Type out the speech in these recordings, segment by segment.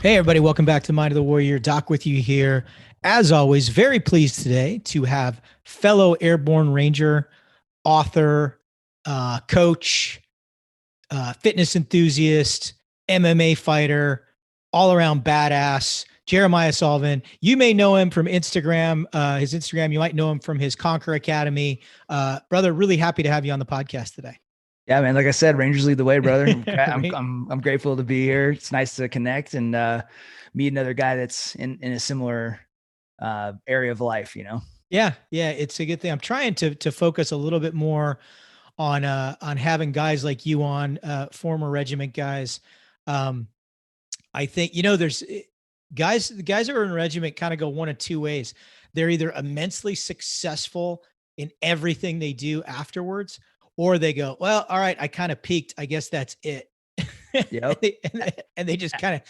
Hey, everybody. Welcome back to Mind of the Warrior. Doc with you here. As always, very pleased today to have fellow Airborne Ranger, author, coach, fitness enthusiast, MMA fighter, all around badass, Jeremiah Sullivan. You may know him from Instagram, his Instagram. You might know him from his Conquer Academy. Brother, really happy to have you on the podcast today. Yeah, man. Like I said, Rangers lead the way, brother. I'm grateful to be here. It's nice to connect and meet another guy that's in a similar area of life. Yeah, it's a good thing. I'm trying to focus a little bit more on having guys like you on, former regiment guys. I think there's guys. The guys that are in regiment kind of go one of two ways. They're either immensely successful in everything they do afterwards, or they go, well, all right, I kind of peaked. I guess that's it. Yep. and they just kind of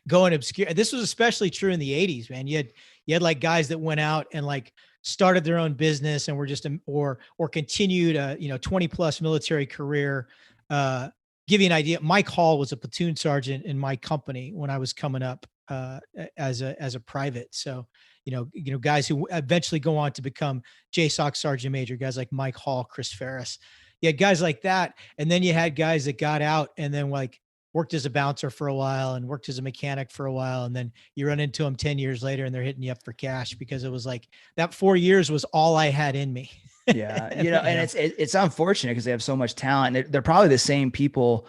go in obscure. This was especially true in the 80s, man. You had like guys that went out and like started their own business and were just or continued a 20 plus military career. Give you an idea, Mike Hall was a platoon sergeant in my company when I was coming up as a private. So guys who eventually go on to become JSOC sergeant major, guys like Mike Hall, Chris Ferris. You had guys like that, and then you had guys that got out and then like worked as a bouncer for a while and worked as a mechanic for a while, and then you run into them 10 years later and they're hitting you up for cash because it was like that 4 years was all I had in me. Yeah, and it's unfortunate because they have so much talent. They're probably the same people.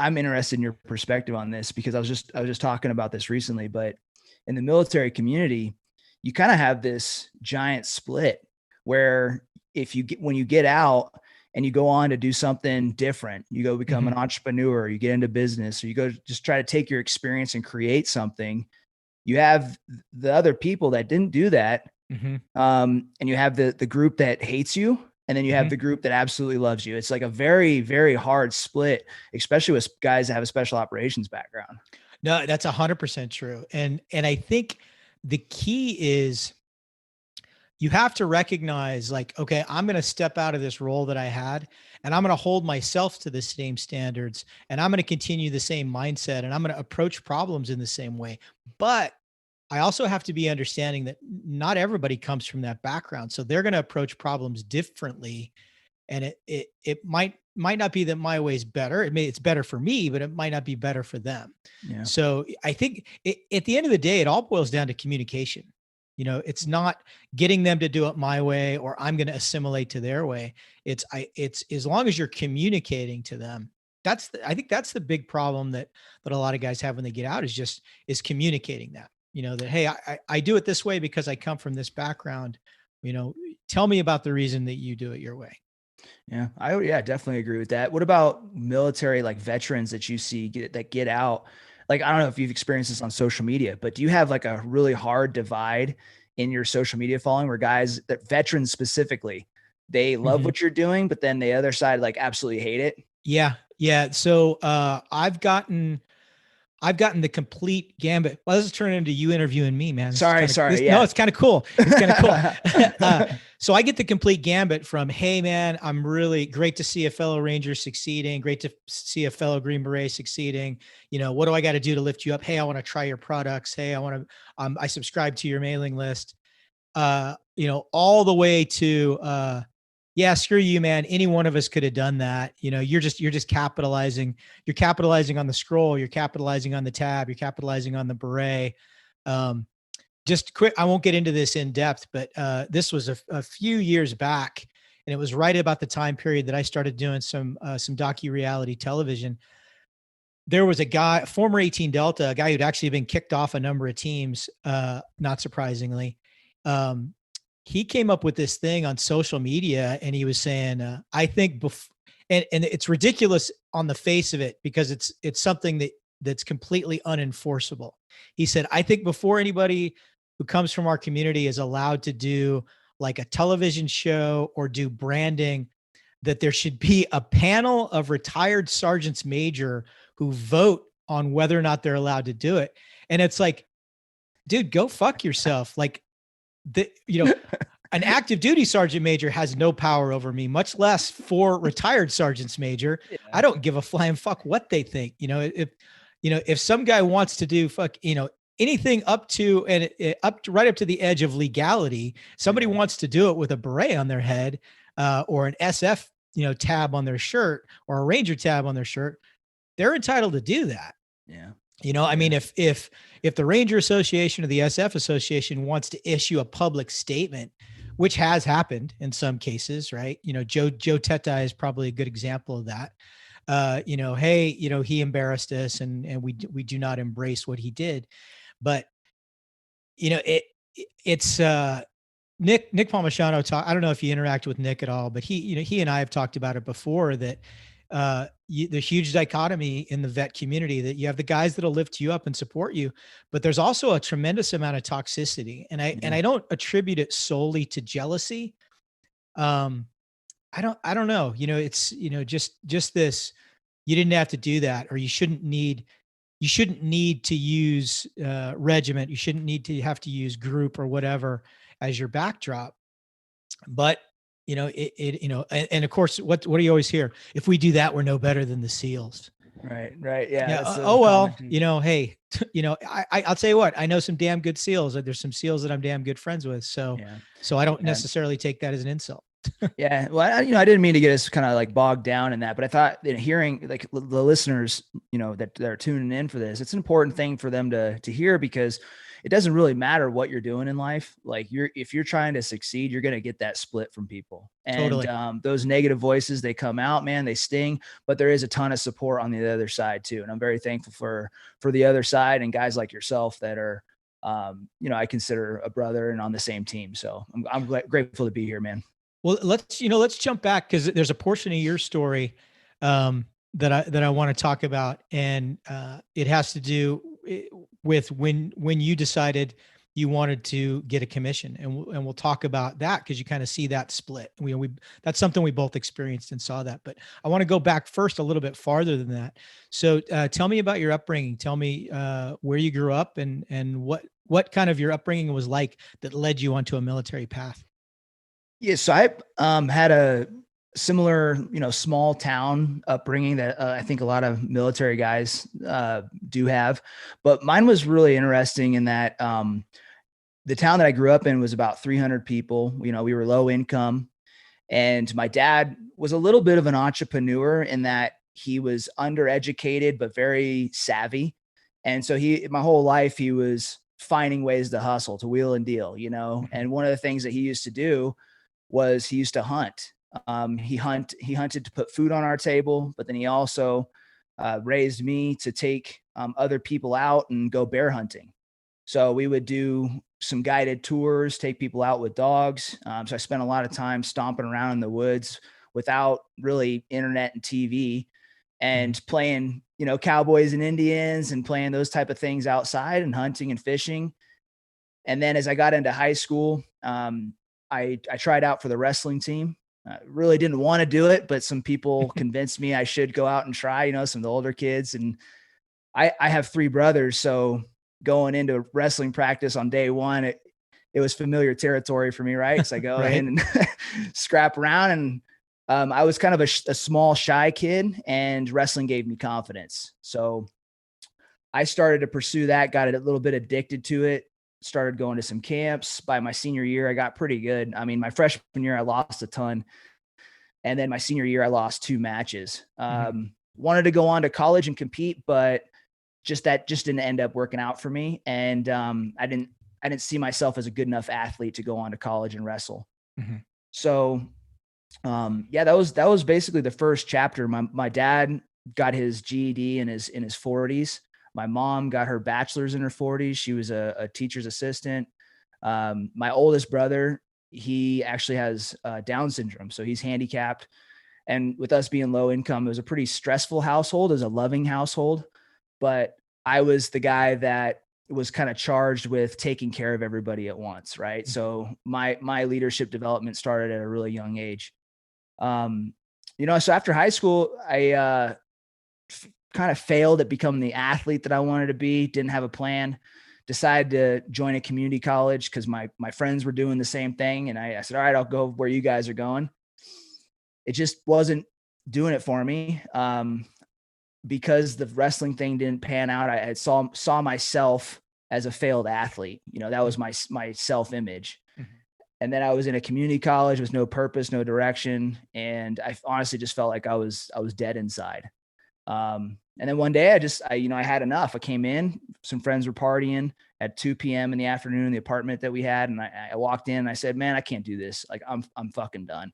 I'm interested in your perspective on this because I was just talking about this recently, but in the military community, you kind of have this giant split where when you get out and you go on to do something different, you go become an entrepreneur, you get into business, or you go just try to take your experience and create something. You have the other people that didn't do that. And you have the group that hates you. And then you have the group that absolutely loves you. It's like a very, very hard split, especially with guys that have a special operations background. No, that's 100% true. And I think the key is you have to recognize like, okay, I'm going to step out of this role that I had and I'm going to hold myself to the same standards and I'm going to continue the same mindset and I'm going to approach problems in the same way. But I also have to be understanding that not everybody comes from that background. So they're going to approach problems differently. And it might not be that my way is better. It's better for me, but it might not be better for them. Yeah. So I think at the end of the day, it all boils down to communication. It's not getting them to do it my way or I'm going to assimilate to their way. It's as long as you're communicating to them. I think that's the big problem that a lot of guys have when they get out is communicating that, that, hey, I do it this way because I come from this background. Tell me about the reason that you do it your way. Yeah, I definitely agree with that. What about military, like veterans that you see that get out? Like, I don't know if you've experienced this on social media, but do you have like a really hard divide in your social media following where guys, that veterans specifically, they love what you're doing, but then the other side like absolutely hate it? Yeah. Yeah. So I've gotten the complete gambit. Well, this is turning into you interviewing me, man. Sorry. No, it's kind of cool. It's kind of cool. So I get the complete gambit from, hey, man, I'm really great to see a fellow Ranger succeeding. Great to see a fellow Green Beret succeeding. What do I got to do to lift you up? Hey, I want to try your products. Hey, I subscribe to your mailing list. All the way to, yeah, screw you, man. Any one of us could have done that. You're just capitalizing. You're capitalizing on the scroll. You're capitalizing on the tab. You're capitalizing on the beret. Just quick, I won't get into this in depth, but this was a few years back, and it was right about the time period that I started doing some docu-reality television. There was a guy, former 18 Delta, a guy who'd actually been kicked off a number of teams, not surprisingly. He came up with this thing on social media and he was saying, I think and it's ridiculous on the face of it because it's something that's completely unenforceable. He said, I think before anybody who comes from our community is allowed to do like a television show or do branding, that there should be a panel of retired sergeants major who vote on whether or not they're allowed to do it. And it's like, dude, go fuck yourself. Like, an active duty sergeant major has no power over me, much less 4 retired sergeants major. Yeah. I don't give a flying fuck what they think. If if some guy wants to do anything up to and right up to the edge of legality, somebody wants to do it with a beret on their head, or an SF, tab on their shirt, or a Ranger tab on their shirt, they're entitled to do that. Yeah. I mean, if the Ranger Association or the SF Association wants to issue a public statement, which has happened in some cases, right? Joe Teta is probably a good example of that. Hey, he embarrassed us, and we do not embrace what he did. But it's Nick Palmisano I don't know if you interact with Nick at all, but he and I have talked about it before, that the huge dichotomy in the vet community, that you have the guys that'll lift you up and support you, but there's also a tremendous amount of toxicity. And I don't attribute it solely to jealousy. I don't know, it's, just this, you didn't have to do that, or you shouldn't need to use regiment. You shouldn't need to have to use group or whatever as your backdrop. But and of course, what do you always hear? If we do that, we're no better than the SEALs. Right. Yeah. Oh, well, hey, I'll tell you what, I know some damn good SEALs. There's some SEALs that I'm damn good friends with. So I don't necessarily take that as an insult. Yeah. Well, I didn't mean to get us kind of like bogged down in that, but I thought that hearing like the listeners, that are tuning in for this, it's an important thing for them to hear, because it doesn't really matter what you're doing in life. Like if you're trying to succeed, you're going to get that split from people. And Totally. Those negative voices, they come out, man, they sting, but there is a ton of support on the other side too. And I'm very thankful for the other side and guys like yourself that are, I consider a brother and on the same team. So I'm grateful to be here, man. Well, let's jump back, because there's a portion of your story that I want to talk about, and it has to do with when you decided you wanted to get a commission, and we'll talk about that, because you kind of see that split. That's something we both experienced and saw that. But I want to go back first a little bit farther than that. So tell me about your upbringing. Tell me where you grew up, and what kind of your upbringing was like that led you onto a military path. Yeah, so I had a similar, small town upbringing that I think a lot of military guys do have, but mine was really interesting in that the town that I grew up in was about 300 people. We were low income, and my dad was a little bit of an entrepreneur in that he was undereducated but very savvy, and so my whole life he was finding ways to hustle, to wheel and deal, And one of the things that he used to do was he used to hunt. He hunted to put food on our table, but then he also raised me to take other people out and go bear hunting. So we would do some guided tours, take people out with dogs. So I spent a lot of time stomping around in the woods without really internet and TV, and playing, cowboys and Indians, and playing those type of things outside, and hunting and fishing. And then as I got into high school, I tried out for the wrestling team. I really didn't want to do it, but some people convinced me I should go out and try, some of the older kids. And I have 3 brothers. So going into wrestling practice on day one, it was familiar territory for me, right? So I go in and scrap around, and I was kind of a small, shy kid, and wrestling gave me confidence. So I started to pursue that, got a little bit addicted to it, started going to some camps. By my senior year, I got pretty good. I mean, my freshman year, I lost a ton. And then my senior year, I lost 2 matches. Wanted to go on to college and compete, but just didn't end up working out for me. And I didn't see myself as a good enough athlete to go on to college and wrestle. So that was basically the first chapter. My dad got his GED in his 40s. My mom got her bachelor's in her 40s. She was a teacher's assistant. My oldest brother, he actually has Down syndrome, so he's handicapped. And with us being low income, it was a pretty stressful household. It was a loving household, but I was the guy that was kind of charged with taking care of everybody at once, right? So my leadership development started at a really young age. So after high school, I kind of failed at becoming the athlete that I wanted to be, didn't have a plan, decided to join a community college because my friends were doing the same thing. And I said, all right, I'll go where you guys are going. It just wasn't doing it for me. because the wrestling thing didn't pan out, I saw myself as a failed athlete. You know, that was my self-image. Mm-hmm. And then I was in a community college with no purpose, no direction. And I honestly just felt like I was dead inside. And then one day I had enough. I came in, some friends were partying at 2 p.m. in the afternoon in the apartment that we had. And I walked in and I said, man, I can't do this. Like I'm fucking done.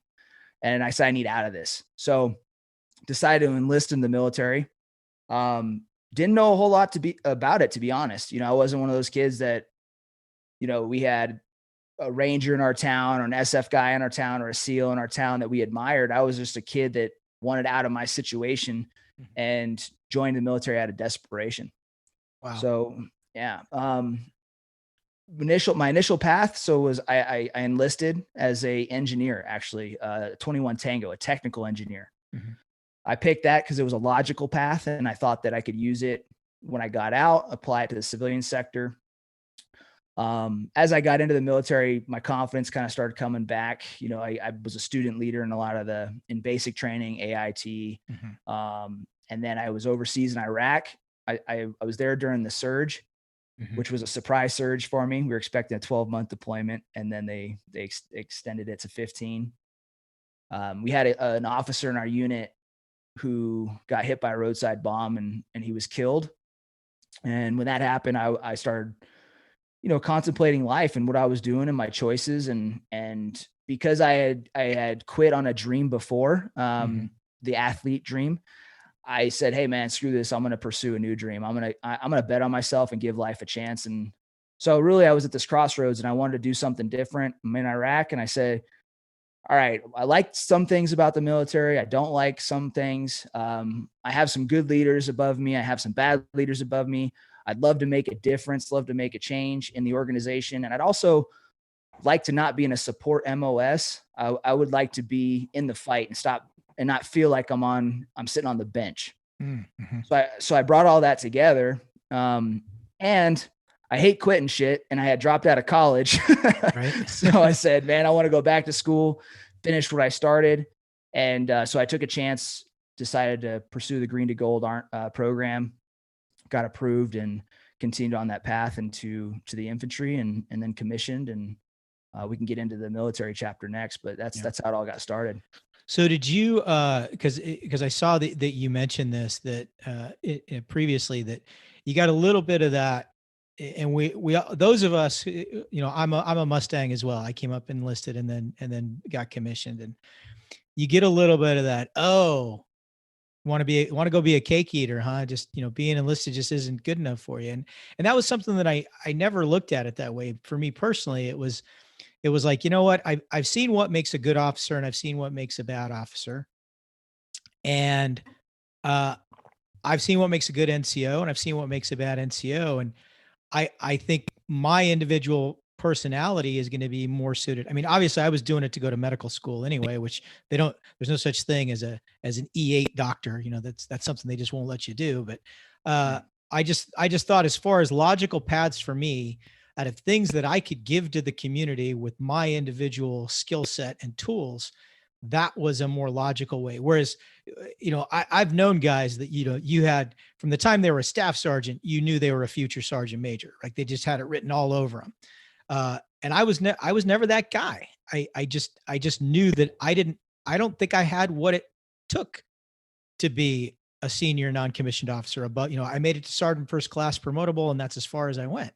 And I said, I need out of this. So decided to enlist in the military. Didn't know a whole lot about it, to be honest. You know, I wasn't one of those kids that, you know, we had a ranger in our town or an SF guy in our town or a SEAL in our town that we admired. I was just a kid that wanted out of my situation and joined the military out of desperation. Wow. So yeah. My initial path. So was I enlisted as a engineer, actually, 21 Tango, a technical engineer. Mm-hmm. I picked that because it was a logical path and I thought that I could use it when I got out, apply it to the civilian sector. As I got into the military, my confidence kind of started coming back. You know, I was a student leader in a lot of in basic training, AIT. Mm-hmm. And then I was overseas in Iraq. I was there during the surge, mm-hmm. which was a surprise surge for me. We were expecting a 12-month deployment, and then they extended it to 15. We had an officer in our unit who got hit by a roadside bomb and he was killed. And when that happened, I started, you know, contemplating life and what I was doing and my choices. And because I had quit on a dream before, mm-hmm. the athlete dream, I said, hey man, screw this. I'm going to pursue a new dream. I'm going to bet on myself and give life a chance. And so really I was at this crossroads and I wanted to do something different. I'm in Iraq and I said, all right, I like some things about the military. I don't like some things. I have some good leaders above me. I have some bad leaders above me. I'd love to make a difference, love to make a change in the organization. And I'd also like to not be in a support MOS. I would like to be in the fight and not feel like I'm sitting on the bench. Mm-hmm. So I brought all that together. And I hate quitting shit. And I had dropped out of college. Right. So I said, man, I want to go back to school, finish what I started. And so I took a chance, decided to pursue the Green to Gold program, got approved and continued on that path into the infantry and then commissioned. And we can get into the military chapter next, but that's how it all got started. So did you, because I saw that you mentioned this, that previously that you got a little bit of that. And we those of us, you know, I'm a Mustang as well. I came up enlisted and then got commissioned, and you get a little bit of that. Oh, want to go be a cake eater, huh? Just, you know, being enlisted just isn't good enough for you. And that was something that I never looked at it that way. For me personally, it was like, you know what, I've seen what makes a good officer and I've seen what makes a bad officer. And I've seen what makes a good NCO and I've seen what makes a bad NCO. And I think my individual personality is going to be more suited. I mean, obviously I was doing it to go to medical school anyway, which there's no such thing as an E8 doctor. You know, that's something they just won't let you do. But I just thought, as far as logical paths for me, out of things that I could give to the community with my individual skill set and tools, that was a more logical way. Whereas, you know, I've known guys that, you know, you had from the time they were a staff sergeant, you knew they were a future sergeant major. Like they just had it written all over them. And I was never that guy. I just knew that I don't think I had what it took to be a senior non-commissioned officer. But, you know, I made it to sergeant first class promotable, and that's as far as I went.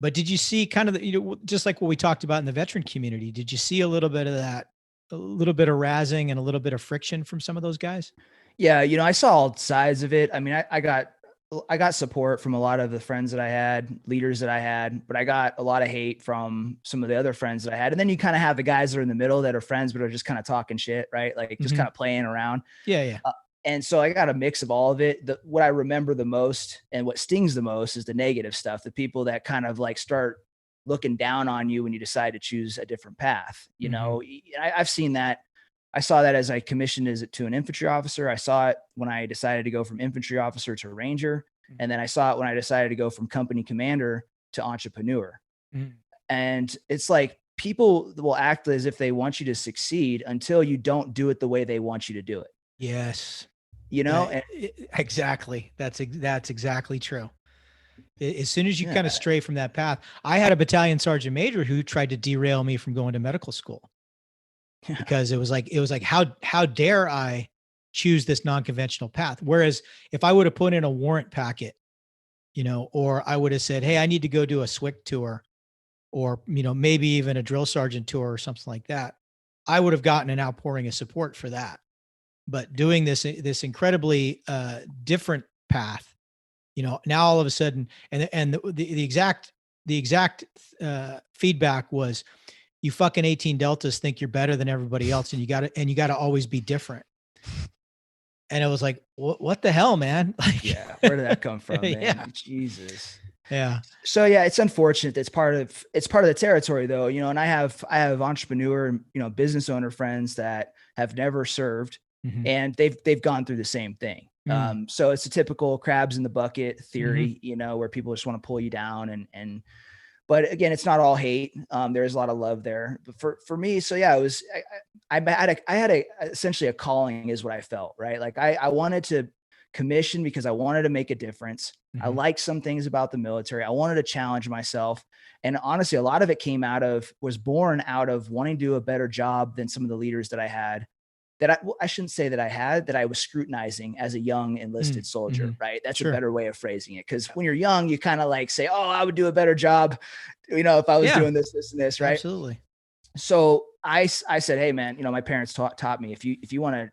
But did you see kind of you know, just like what we talked about in the veteran community, did you see a little bit of that, a little bit of razzing and a little bit of friction from some of those guys? Yeah. You know, I saw all sides of it. I mean, I got support from a lot of the friends that I had, leaders that I had, but I got a lot of hate from some of the other friends that I had. And then you kind of have the guys that are in the middle that are friends, but are just kind of talking shit, right? Like just kind of playing around. Yeah. And so I got a mix of all of it. What I remember the most and what stings the most is the negative stuff, the people that kind of like start looking down on you when you decide to choose a different path. You know, I've seen that. I saw that as I commissioned to an infantry officer. I saw it when I decided to go from infantry officer to ranger. And then I saw it when I decided to go from company commander to entrepreneur. And it's like people will act as if they want you to succeed until you don't do it the way they want you to do it. Yes. you know? And exactly. That's exactly true. As soon as you kind of stray from that path, I had a battalion sergeant major who tried to derail me from going to medical school because it was like, how dare I choose this non-conventional path? Whereas if I would have put in a warrant packet, or I would have said, hey, I need to go do a SWIC tour, or, maybe even a drill sergeant tour or something like that, I would have gotten an outpouring of support for that. But doing this incredibly different path, now all of a sudden, and the exact feedback was, you fucking 18 deltas think you're better than everybody else, and you got to always be different. And it was like, what the hell, man? Like, yeah, where did that come from, man? Yeah. Jesus. Yeah. So yeah, it's unfortunate. It's part of the territory, though, and I have entrepreneur, business owner friends that have never served, mm-hmm. and they've gone through the same thing. Mm. So it's a typical crabs in the bucket theory, mm-hmm. Where people just want to pull you down, but again, it's not all hate. There's a lot of love there. But for me, so yeah, it was, I had essentially a calling is what I felt, right? Like I wanted to commission because I wanted to make a difference. Mm-hmm. I liked some things about the military. I wanted to challenge myself. And honestly, a lot of it was born out of wanting to do a better job than some of the leaders that I had, that I shouldn't say that I was scrutinizing as a young enlisted soldier, mm-hmm. right? That's sure. A better way of phrasing it. Because when you're young, you kind of like say, oh, I would do a better job, if I was doing this, and this, right? Absolutely. So I said, hey man, my parents taught me, if you want to,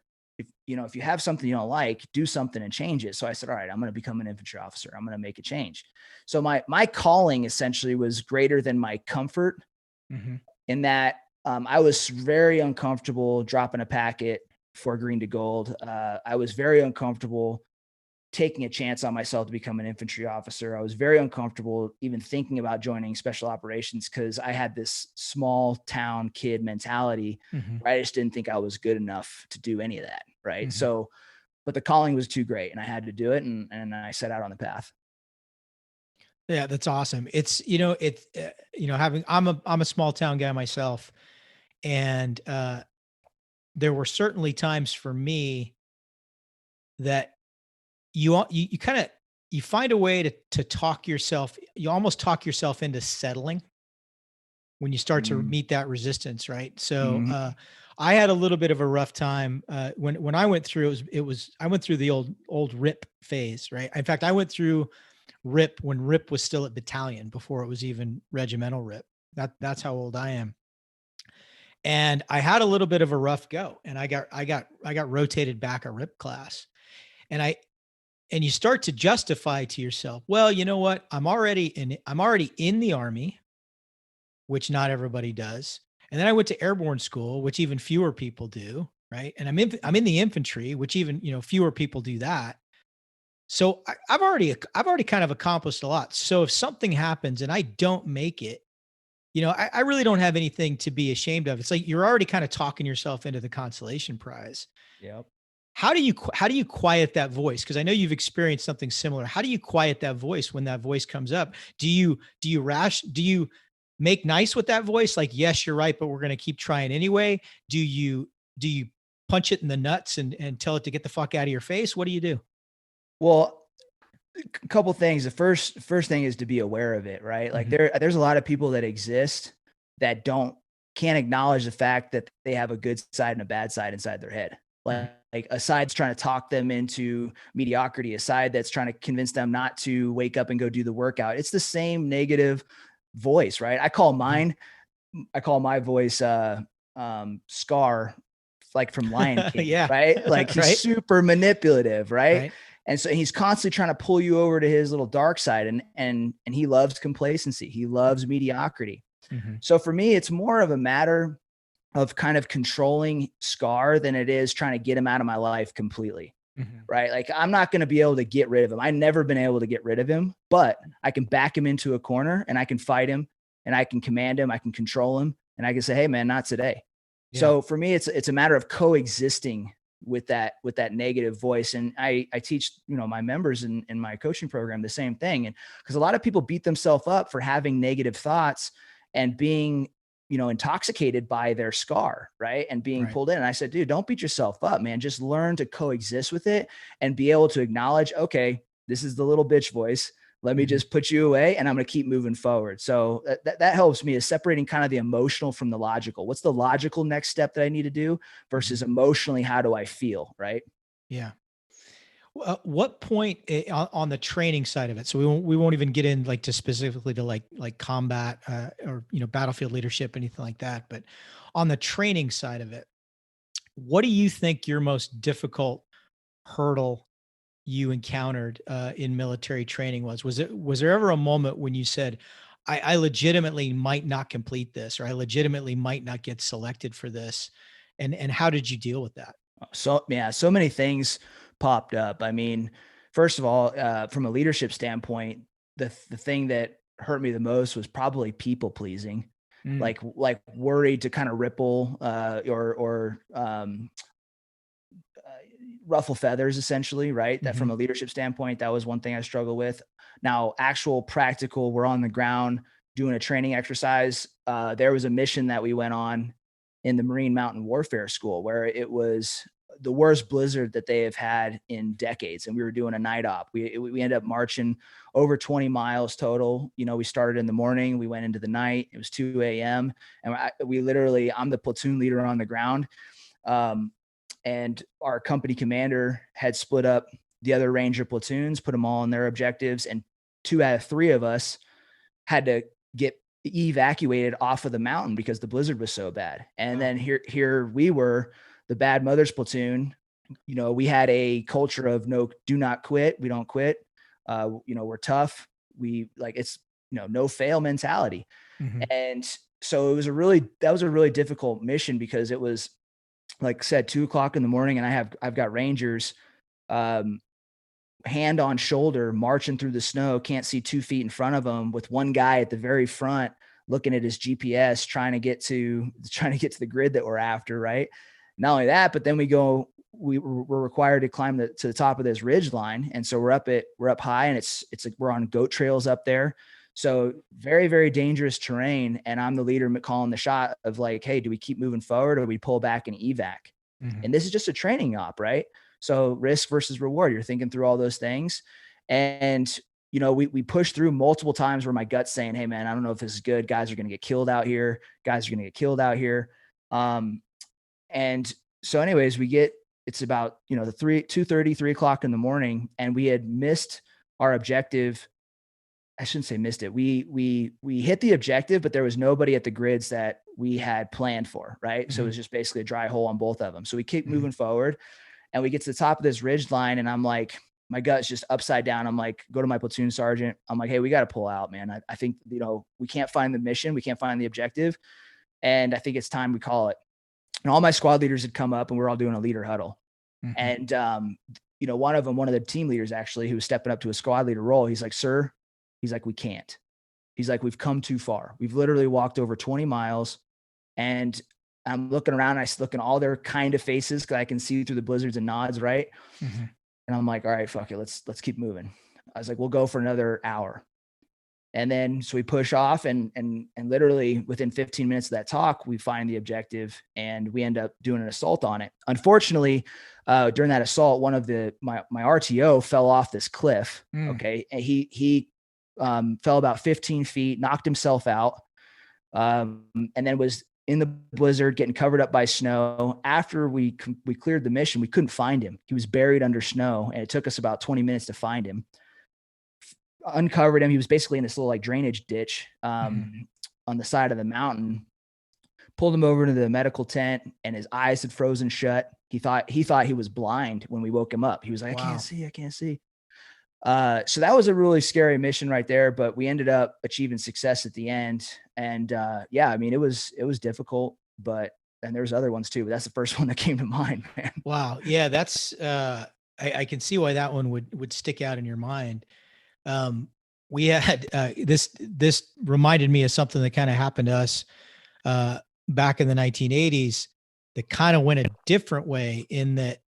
if you have something you don't like, do something and change it. So I said, all right, I'm going to become an infantry officer. I'm going to make a change. So my calling essentially was greater than my comfort, mm-hmm. in that I was very uncomfortable dropping a packet for green to gold. I was very uncomfortable taking a chance on myself to become an infantry officer. I was very uncomfortable even thinking about joining special operations because I had this small town kid mentality, mm-hmm. where I just didn't think I was good enough to do any of that. Right. Mm-hmm. So, but the calling was too great and I had to do it. And I set out on the path. Yeah, that's awesome. It's, I'm a small town guy myself. And there were certainly times for me that you find a way to talk yourself. You almost talk yourself into settling when you start mm-hmm. to meet that resistance, right? So mm-hmm. I had a little bit of a rough time when I went through. I went through the old RIP phase, right? In fact, I went through RIP when RIP was still at battalion before it was even regimental RIP. That's how old I am. And I had a little bit of a rough go, and I got rotated back a RIP class, and you start to justify to yourself, well, you know what? I'm already in the Army, which not everybody does. And then I went to airborne school, which even fewer people do. Right. And I'm in the infantry, which even, fewer people do that. So I've already kind of accomplished a lot. So if something happens and I don't make it, I really don't have anything to be ashamed of. It's like, you're already kind of talking yourself into the consolation prize. Yep. How do you quiet that voice? Because I know you've experienced something similar. How do you quiet that voice when that voice comes up? Do you make nice with that voice? Like, yes, you're right, but we're going to keep trying anyway. Do you punch it in the nuts and tell it to get the fuck out of your face? What do you do? Well, a couple things. The first thing is to be aware of it, right? Like mm-hmm. there's a lot of people that exist that can't acknowledge the fact that they have a good side and a bad side inside their head. Like a side that's trying to talk them into mediocrity, a side that's trying to convince them not to wake up and go do the workout. It's the same negative voice, right? I call my voice Scar, like from Lion King, yeah. Right? Like he's right? Super manipulative, right? And so he's constantly trying to pull you over to his little dark side, and he loves complacency. He loves mediocrity. Mm-hmm. So for me, it's more of a matter of kind of controlling Scar than it is trying to get him out of my life completely. Mm-hmm. Right? Like I'm not going to be able to get rid of him. I've never been able to get rid of him, but I can back him into a corner and I can fight him and I can command him. I can control him and I can say, hey man, not today. Yeah. So for me, it's a matter of coexisting with that negative voice. And I teach, my members in my coaching program, the same thing. And because a lot of people beat themselves up for having negative thoughts and being, intoxicated by their scar, right? And being pulled in. And I said, dude, don't beat yourself up, man. Just learn to coexist with it and be able to acknowledge, okay, this is the little bitch voice. Let me just put you away and I'm going to keep moving forward. So that helps me, is separating kind of the emotional from the logical. What's the logical next step that I need to do versus emotionally, how do I feel? Right. Yeah. What point on the training side of it? So we won't even get in like to specifically to like combat or, battlefield leadership, anything like that. But on the training side of it, what do you think your most difficult hurdle you encountered in military training was? Was there ever a moment when you said, I legitimately might not complete this, or I legitimately might not get selected for this? And how did you deal with that? So, yeah, so many things popped up. I mean, first of all, from a leadership standpoint, the thing that hurt me the most was probably people pleasing, like worried to kind of ripple or ruffle feathers, essentially, right? That from a leadership standpoint, that was one thing I struggle with. Now, actual practical, we're on the ground doing a training exercise. There was a mission that we went on in the Marine Mountain Warfare School where it was the worst blizzard that they have had in decades. And we were doing a night op. We ended up marching over 20 miles total. We started in the morning, we went into the night. It was 2 a.m. And I'm the platoon leader on the ground. And our company commander had split up the other Ranger platoons, put them all on their objectives. And 2 out of 3 of us had to get evacuated off of the mountain because the blizzard was so bad. And then here we were, the Bad Mothers platoon. We had a culture of do not quit. We don't quit. We're tough. It's, no fail mentality. And so that was a really difficult mission because it was, like I said, 2:00 in the morning, and I've got Rangers, hand on shoulder, marching through the snow, can't see 2 feet in front of them, with one guy at the very front looking at his GPS, trying to get to the grid that we're after. Right. Not only that, but then we're required to climb to the top of this ridge line. And so we're up high, and it's like we're on goat trails up there. So very, very dangerous terrain. And I'm the leader calling the shot of like, hey, do we keep moving forward or do we pull back and evac? And this is just a training op, right? So risk versus reward. You're thinking through all those things. And, we pushed through multiple times where my gut's saying, hey man, I don't know if this is good. Guys are going to get killed out here. And so anyways, it's about, 2:30, 3:00 in the morning, and we had missed our objective. I shouldn't say missed it. We hit the objective, but there was nobody at the grids that we had planned for. Right. So it was just basically a dry hole on both of them. So we keep moving forward, and we get to the top of this ridge line, and I'm like, my gut's just upside down. I'm like, go to my platoon sergeant. I'm like, hey, we got to pull out, man. I think, we can't find the mission. We can't find the objective. And I think it's time we call it. And all my squad leaders had come up, and we're all doing a leader huddle. And, one of the team leaders actually, who was stepping up to a squad leader role, he's like, sir, he's like, we can't. He's like, we've come too far. We've literally walked over 20 miles. And I'm looking around, and I look in all their kind of faces because I can see through the blizzards and nods, right? And I'm like, all right, fuck it. Let's keep moving. I was like, we'll go for another hour. And then, so we push off, and literally within 15 minutes of that talk, we find the objective, and we end up doing an assault on it. Unfortunately, during that assault, one of my RTO fell off this cliff. Okay. And he fell about 15 feet, knocked himself out. And then was in the blizzard, getting covered up by snow. After we cleared the mission, we couldn't find him. He was buried under snow, and it took us about 20 minutes to find him. Uncovered him. He was basically in this little drainage ditch on the side of the mountain. Pulled him over to the medical tent, and his eyes had frozen shut. He thought he was blind when we woke him up. He was like, wow. I can't see. So that was a really scary mission right there, but we ended up achieving success at the end. And I mean, it was difficult, and there's other ones too, but that's the first one that came to mind, man. Wow. Yeah. That's, I can see why that one would stick out in your mind. We had, this reminded me of something that kind of happened to us, back in the 1980s that kind of went a different way, in that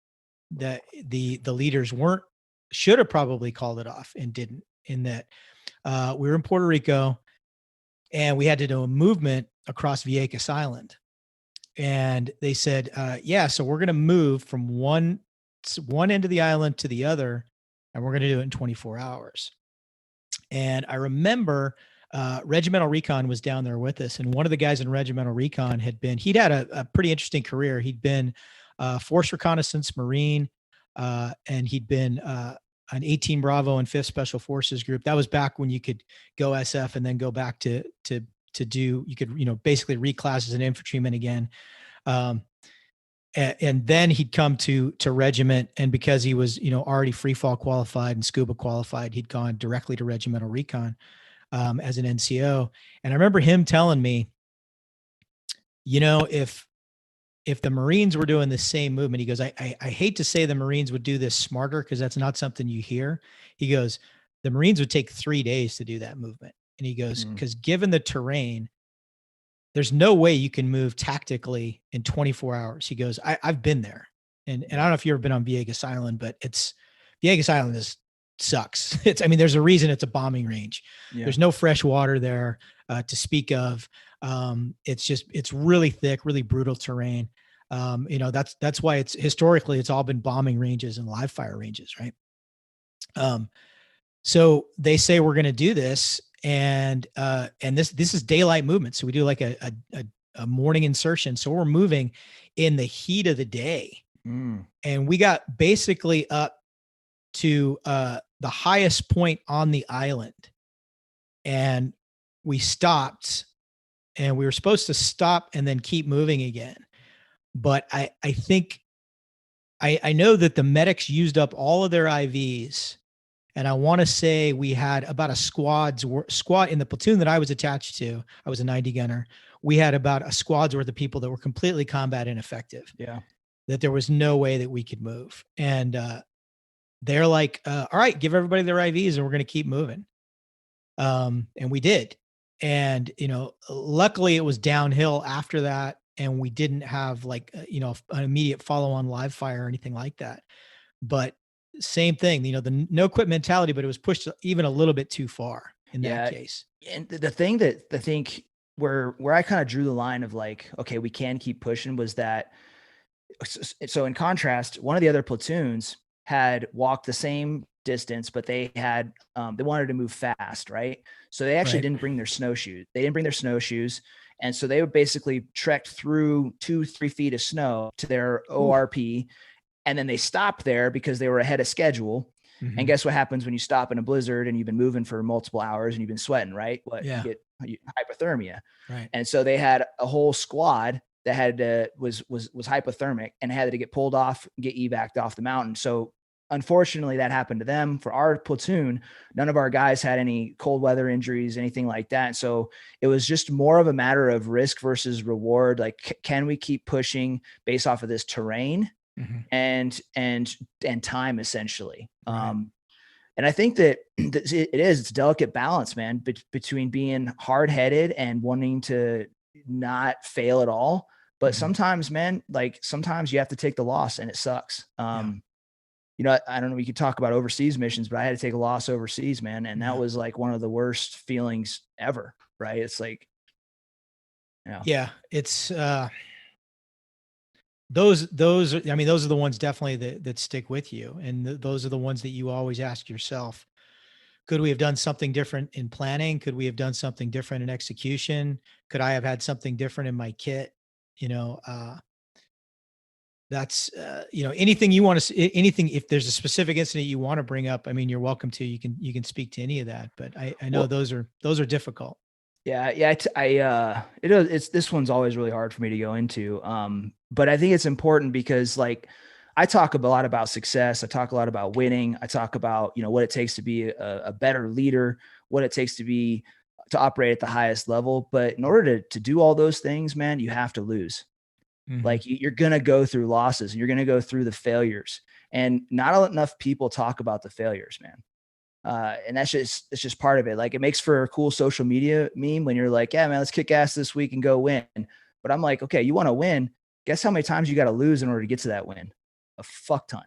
the leaders should have probably called it off and didn't. In that we were in Puerto Rico, and we had to do a movement across Vieques Island. And they said, yeah, so we're going to move from one end of the island to the other, and we're going to do it in 24 hours. And I remember Regimental Recon was down there with us. And one of the guys in Regimental Recon he'd had a pretty interesting career. He'd been Force Reconnaissance Marine, and he'd been an 18 Bravo and 5th Special Forces group. That was back when you could go SF and then go back to do, you could, basically reclass as an infantryman again. And then he'd come to regiment, and because he was, already free fall qualified and scuba qualified, he'd gone directly to Regimental Recon as an NCO. And I remember him telling me, if the Marines were doing the same movement, he goes, I hate to say the Marines would do this smarter, because that's not something you hear. He goes, the Marines would take 3 days to do that movement. And he goes, because given the terrain, there's no way you can move tactically in 24 hours. He goes, I've been there. And I don't know if you've ever been on Vieques Island, but Vieques Island sucks. There's a reason it's a bombing range. Yeah. There's no fresh water there to speak of. It's really thick, really brutal terrain. That's why historically it's all been bombing ranges and live fire ranges. Right. So they say, we're going to do this. And this is daylight movement. So we do like a morning insertion. So we're moving in the heat of the day. And we got basically up to the highest point on the island, and we stopped, and we were supposed to stop and then keep moving again. But I think I know that the medics used up all of their IVs. And I want to say we had about a squad in the platoon that I was attached to. I was a 90 gunner. We had about a squad's worth of people that were completely combat ineffective. Yeah. That there was no way that we could move. And they're like, all right, give everybody their IVs and we're going to keep moving. And we did. And, luckily it was downhill after that. And we didn't have an immediate follow on live fire or anything like that. But same thing, the no quit mentality, but it was pushed even a little bit too far in that case. And the thing that I think where I kind of drew the line of okay, we can keep pushing was that. So in contrast, one of the other platoons had walked the same distance, but they had, they wanted to move fast. Right. So they actually didn't bring their snowshoes. And so they would basically trekked through 2-3 feet of snow to their ORP. And then they stopped there because they were ahead of schedule. Mm-hmm. And guess what happens when you stop in a blizzard and you've been moving for multiple hours and you've been sweating, right? You get hypothermia. Right. And so they had a whole squad that had was hypothermic and had to get pulled off, get evac'd off the mountain. So unfortunately that happened to them. For our platoon, none of our guys had any cold weather injuries, anything like that. So it was just more of a matter of risk versus reward. Can we keep pushing based off of this terrain? Mm-hmm. and time essentially. Right. And I think that it's a delicate balance, man, between being hard-headed and wanting to not fail at all. But sometimes, man, sometimes you have to take the loss and it sucks. I don't know, we could talk about overseas missions, but I had to take a loss overseas, man. And that was one of the worst feelings ever. Right. It's it's, those are the ones definitely that stick with you. And those are the ones that you always ask yourself, could we have done something different in planning? Could we have done something different in execution? Could I have had something different in my kit? That's, anything you want to, anything, if there's a specific incident you want to bring up, you're welcome to, you can speak to any of that, but I know those are difficult. Yeah. This one's always really hard for me to go into. But I think it's important because I talk a lot about success. I talk a lot about winning. I talk about, what it takes to be a better leader, what it takes to operate at the highest level. But in order to do all those things, man, you have to lose. Mm-hmm. You're going to go through losses and you're going to go through the failures, and not enough people talk about the failures, man. And it's just part of it. It makes for a cool social media meme when you're yeah, man, let's kick ass this week and go win. But I'm okay, you want to win. Guess how many times you got to lose in order to get to that win? A fuck ton.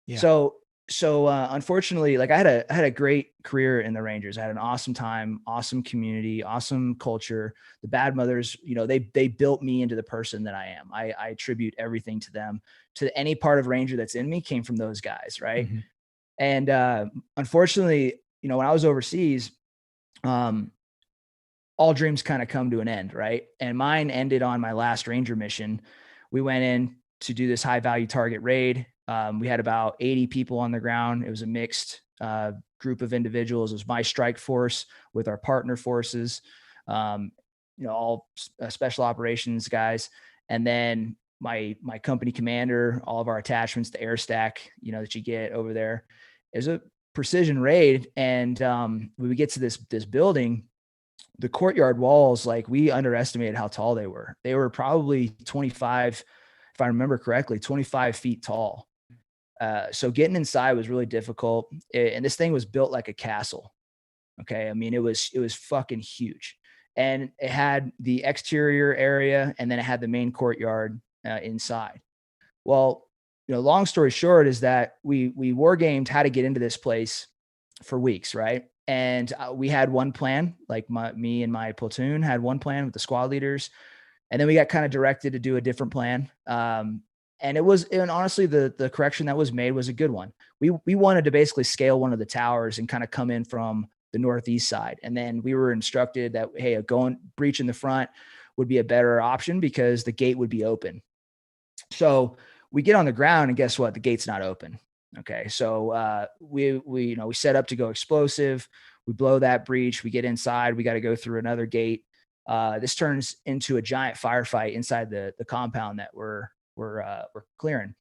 Yeah. So so unfortunately, like I had a great career in the Rangers. I had an awesome time, awesome community, awesome culture. The Bad Mothers, you know, they built me into the person that I am. I attribute everything to them. To any part of Ranger that's in me came from those guys, right? Mm-hmm. And unfortunately, you know, when I was overseas, um, all dreams kind of come to an end, right? And mine ended on my last Ranger mission. We went in to do this high value target raid. We had about 80 people on the ground. It was a mixed group of individuals. It was my strike force with our partner forces, um, you know, all special operations guys, and then my company commander, all of our attachments, the air stack, you know, that you get over there. It was a precision raid, and when we get to this building, the courtyard walls, like we underestimated how tall they were. They were probably 25, if I remember correctly, 25 feet tall. So getting inside was really difficult. And this thing was built like a castle. Okay. I mean, it was fucking huge, and it had the exterior area, and then it had the main courtyard inside. Well, you know, long story short is that we war gamed how to get into this place for weeks, right? And we had one plan, like me and my platoon had one plan with the squad leaders, and then we got kind of directed to do a different plan. And honestly, the correction that was made was a good one. We wanted to basically scale one of the towers and kind of come in from the northeast side, and then we were instructed that, hey, going breach in the front would be a better option because the gate would be open. So we get on the ground, and guess what? The gate's not open. Okay. So we you know, we set up to go explosive. We blow that breach. We get inside. We got to go through another gate. This turns into a giant firefight inside the compound that we're clearing,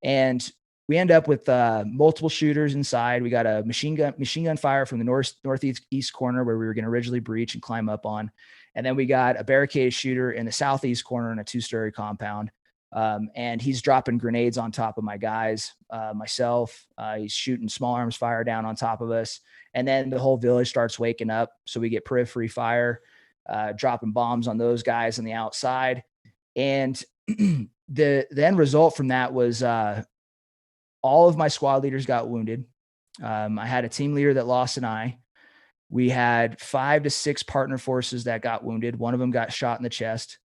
and we end up with multiple shooters inside. We got a machine gun fire from the northeast corner where we were going to originally breach and climb up on, and then we got a barricade shooter in the southeast corner in a 2-story compound. And he's dropping grenades on top of my guys, myself. He's shooting small arms fire down on top of us. And then the whole village starts waking up. So we get periphery fire, dropping bombs on those guys on the outside. And the end result from that was all of my squad leaders got wounded. I had a team leader that lost an eye. We had 5 to 6 partner forces that got wounded. One of them got shot in the chest.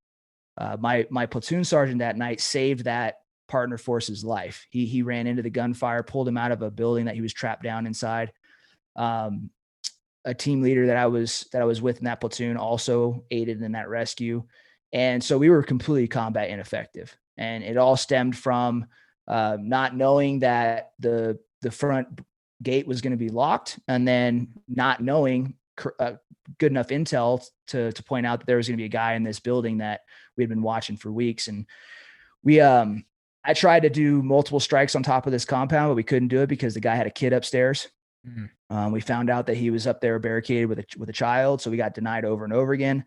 My platoon sergeant that night saved that partner force's life. He ran into the gunfire, pulled him out of a building that he was trapped down inside. A team leader that I was with in that platoon also aided in that rescue. And so we were completely combat ineffective. And it all stemmed from not knowing that the front gate was going to be locked, and then not knowing good enough intel to point out that there was going to be a guy in this building that we had been watching for weeks. And I tried to do multiple strikes on top of this compound, but we couldn't do it because the guy had a kid upstairs. Mm-hmm. We found out that he was up there barricaded with a child. So we got denied over and over again.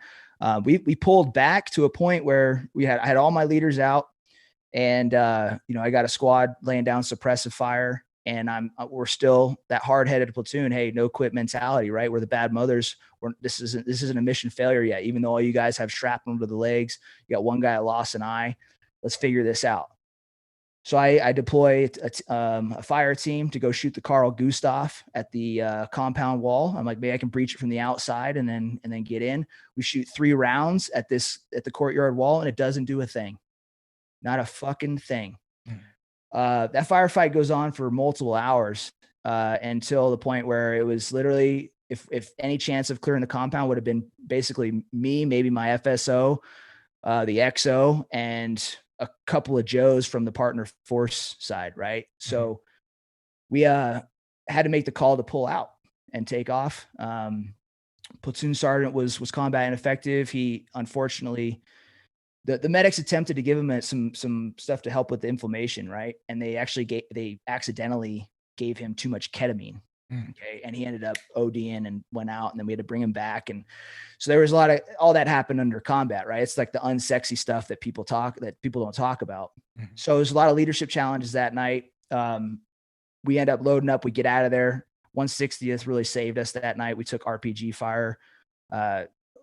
We pulled back to a point where I had all my leaders out, and you know, I got a squad laying down suppressive fire, and we're still that hard-headed platoon. Hey, no quit mentality, right? We're the Bad Mothers. This isn't a mission failure yet. Even though all you guys have shrapnel to the legs, you got one guy that lost an eye. Let's figure this out. So I deploy a fire team to go shoot the Carl Gustav at the compound wall. I'm like, maybe I can breach it from the outside and then get in. We shoot 3 rounds at the courtyard wall, and it doesn't do a thing. Not a fucking thing. That firefight goes on for multiple hours until the point where it was literally, if any chance of clearing the compound would have been basically me, maybe my FSO, the XO, and a couple of Joes from the partner force side, right? So we had to make the call to pull out and take off. Platoon sergeant was combat ineffective. He unfortunately, the medics attempted to give him some stuff to help with the inflammation, right? And they accidentally gave him too much ketamine. Okay. And he ended up ODing and went out, and then we had to bring him back. And so there was all that happened under combat, right? It's like the unsexy stuff that people don't talk about. Mm-hmm. So there's a lot of leadership challenges that night. We end up loading up, we get out of there. 160th really saved us that night. We took RPG fire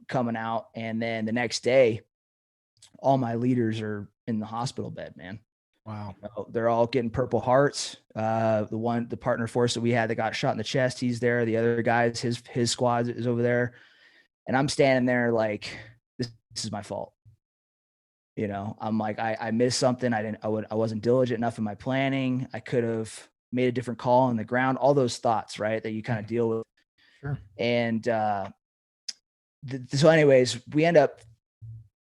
coming out. And then the next day, all my leaders are in the hospital bed, man. Wow. They're all getting Purple Hearts. The partner force that we had that got shot in the chest, he's there. The other guys, his squad is over there. And I'm standing there like, this is my fault. I'm like, I missed something. I wasn't diligent enough in my planning. I could have made a different call on the ground. All those thoughts, right, that you kind of deal with. Sure. And so anyways, we end up,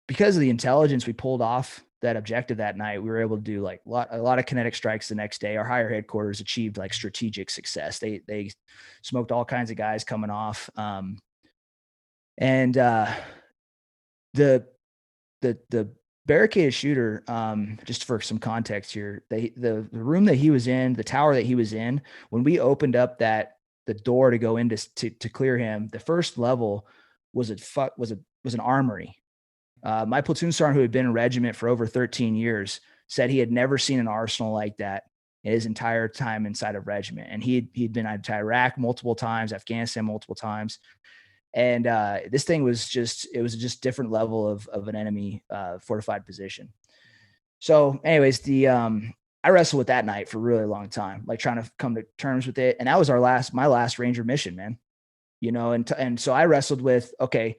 because of the intelligence we pulled off that objective that night, we were able to do like a lot of kinetic strikes the next day. Our higher headquarters achieved like strategic success. They smoked all kinds of guys coming off. And the barricaded shooter, just for some context here, the room that he was in, the tower that he was in, when we opened up the door to go in to clear him, the first level was an armory. My platoon sergeant, who had been in regiment for over 13 years, said he had never seen an arsenal like that in his entire time inside of regiment. And he'd been to Iraq multiple times, Afghanistan multiple times. And this thing was just different level of an enemy fortified position. So anyways, I wrestled with that night for a really long time, like trying to come to terms with it. And that was my last Ranger mission, man. And so I wrestled with, okay,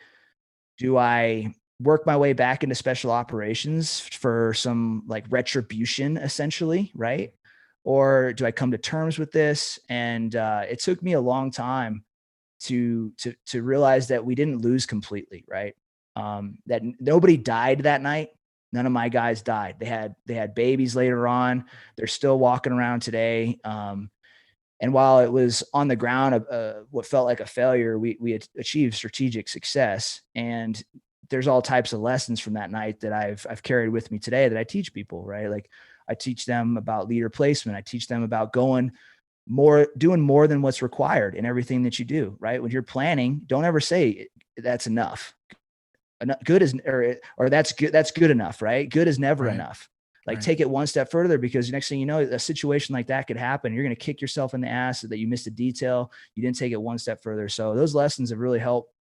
do I work my way back into special operations for some like retribution, essentially, right? Or do I come to terms with this? And it took me a long time to realize that we didn't lose completely, right? That nobody died that night. None of my guys died. They had babies later on. They're still walking around today. And while it was on the ground of what felt like a failure, we had achieved strategic success. And there's all types of lessons from that night that I've carried with me today that I teach people, right? Like I teach them about leader placement. I teach them about doing more than what's required in everything that you do, right? When you're planning, don't ever say that's enough. Good is, or that's good enough, right? Good is never enough. Like take it one step further, because next thing you know, a situation like that could happen. You're going to kick yourself in the ass that you missed a detail. You didn't take it one step further. So those lessons have really helped